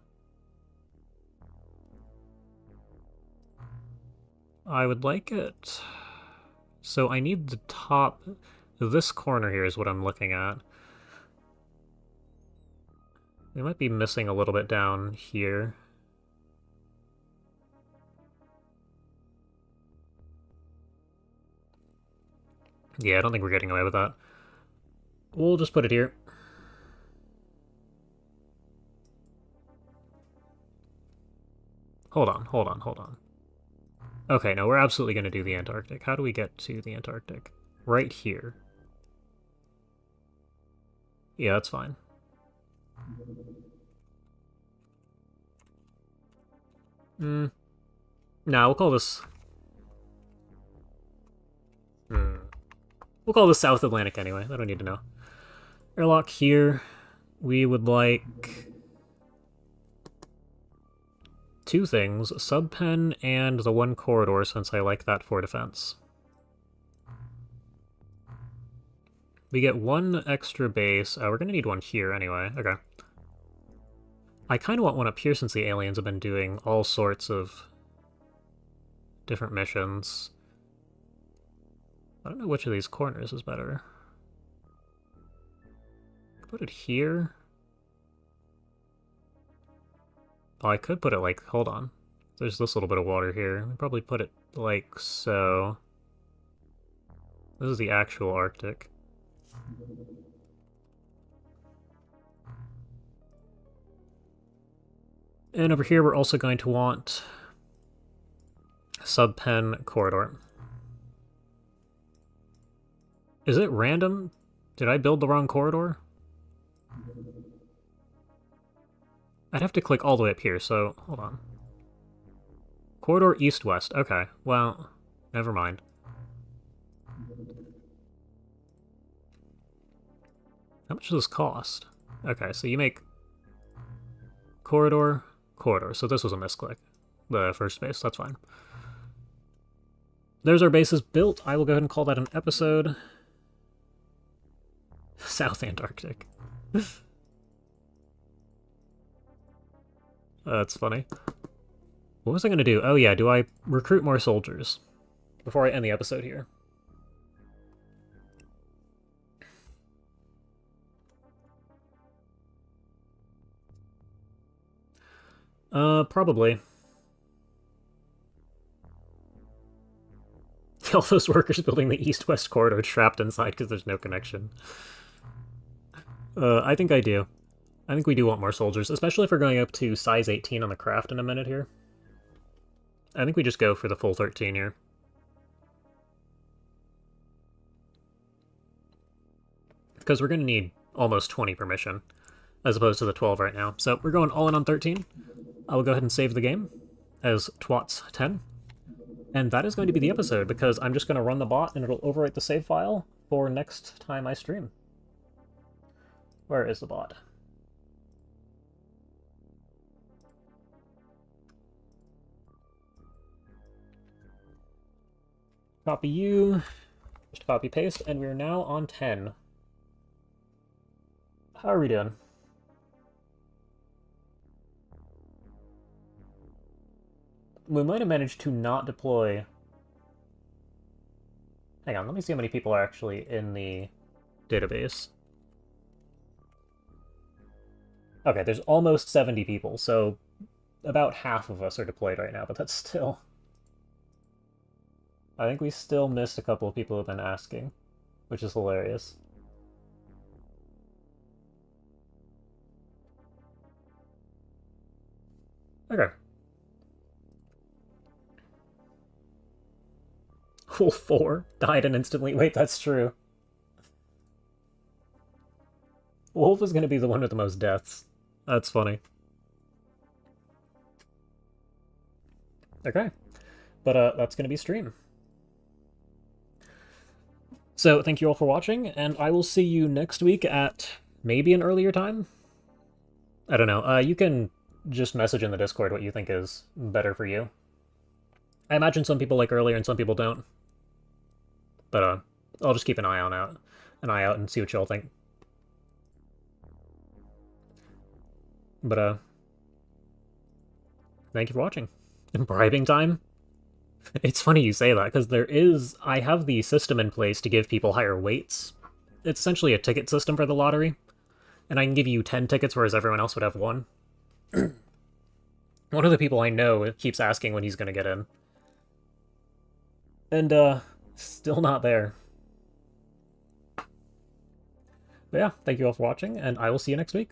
I would like it... So I need the top... This corner here is what I'm looking at. We might be missing a little bit down here. Yeah, I don't think we're getting away with that. We'll just put it here. Hold on, hold on, hold on. Okay, no, we're absolutely going to do the Antarctic. How do we get to the Antarctic? Right here. Yeah, that's fine. Nah, we'll call this... We'll call this South Atlantic anyway. I don't need to know. Airlock here. We would like... two things. Subpen and the one corridor, since I like that for defense. We get one extra base. Oh, we're going to need one here anyway. Okay. I kind of want one up here since the aliens have been doing all sorts of different missions. I don't know which of these corners is better. Put it here. Oh, I could put it like, hold on. There's this little bit of water here. I'd probably put it like so. This is the actual Arctic. And over here we're also going to want Subpen corridor. Is it random? Did I build the wrong corridor? I'd have to click all the way up here, so hold on. Corridor east-west. Okay, well, never mind. How much does this cost? Okay, so you make corridor, corridor. So this was a misclick. The first base, that's fine. There's our bases built. I will go ahead and call that an episode. South Antarctic. That's funny. What was I going to do? Oh yeah, do I recruit more soldiers before I end the episode here? Probably. All those workers building the east-west corridor trapped inside because there's no connection. I think I do. I think we do want more soldiers, especially if we're going up to size 18 on the craft in a minute here. I think we just go for the full 13 here. Because we're going to need almost 20 per mission, as opposed to the 12 right now. So we're going all in on 13. I will go ahead and save the game as TWoTS 10. And that is going to be the episode, because I'm just going to run the bot and it'll overwrite the save file for next time I stream. Where is the bot? Copy you. Just copy paste, and we're now on 10. How are we doing? We might have managed to not deploy... Hang on, let me see how many people are actually in the database. Okay, there's almost 70 people, so about half of us are deployed right now, but that's still... I think we still missed a couple of people who've been asking, which is hilarious. Okay. Wolf 4 died and instantly... Wait, that's true. Wolf is going to be the one with the most deaths. That's funny. Okay. But that's going to be stream. So thank you all for watching, and I will see you next week at maybe an earlier time? I don't know. You can just message in the Discord what you think is better for you. I imagine some people like earlier and some people don't. But I'll just keep an eye out and see what y'all think. But thank you for watching. Bribing time? It's funny you say that, because I have the system in place to give people higher weights. It's essentially a ticket system for the lottery, and I can give you 10 tickets, whereas everyone else would have 1. One of the people I know keeps asking when he's gonna get in. And, still not there. But yeah, thank you all for watching, and I will see you next week.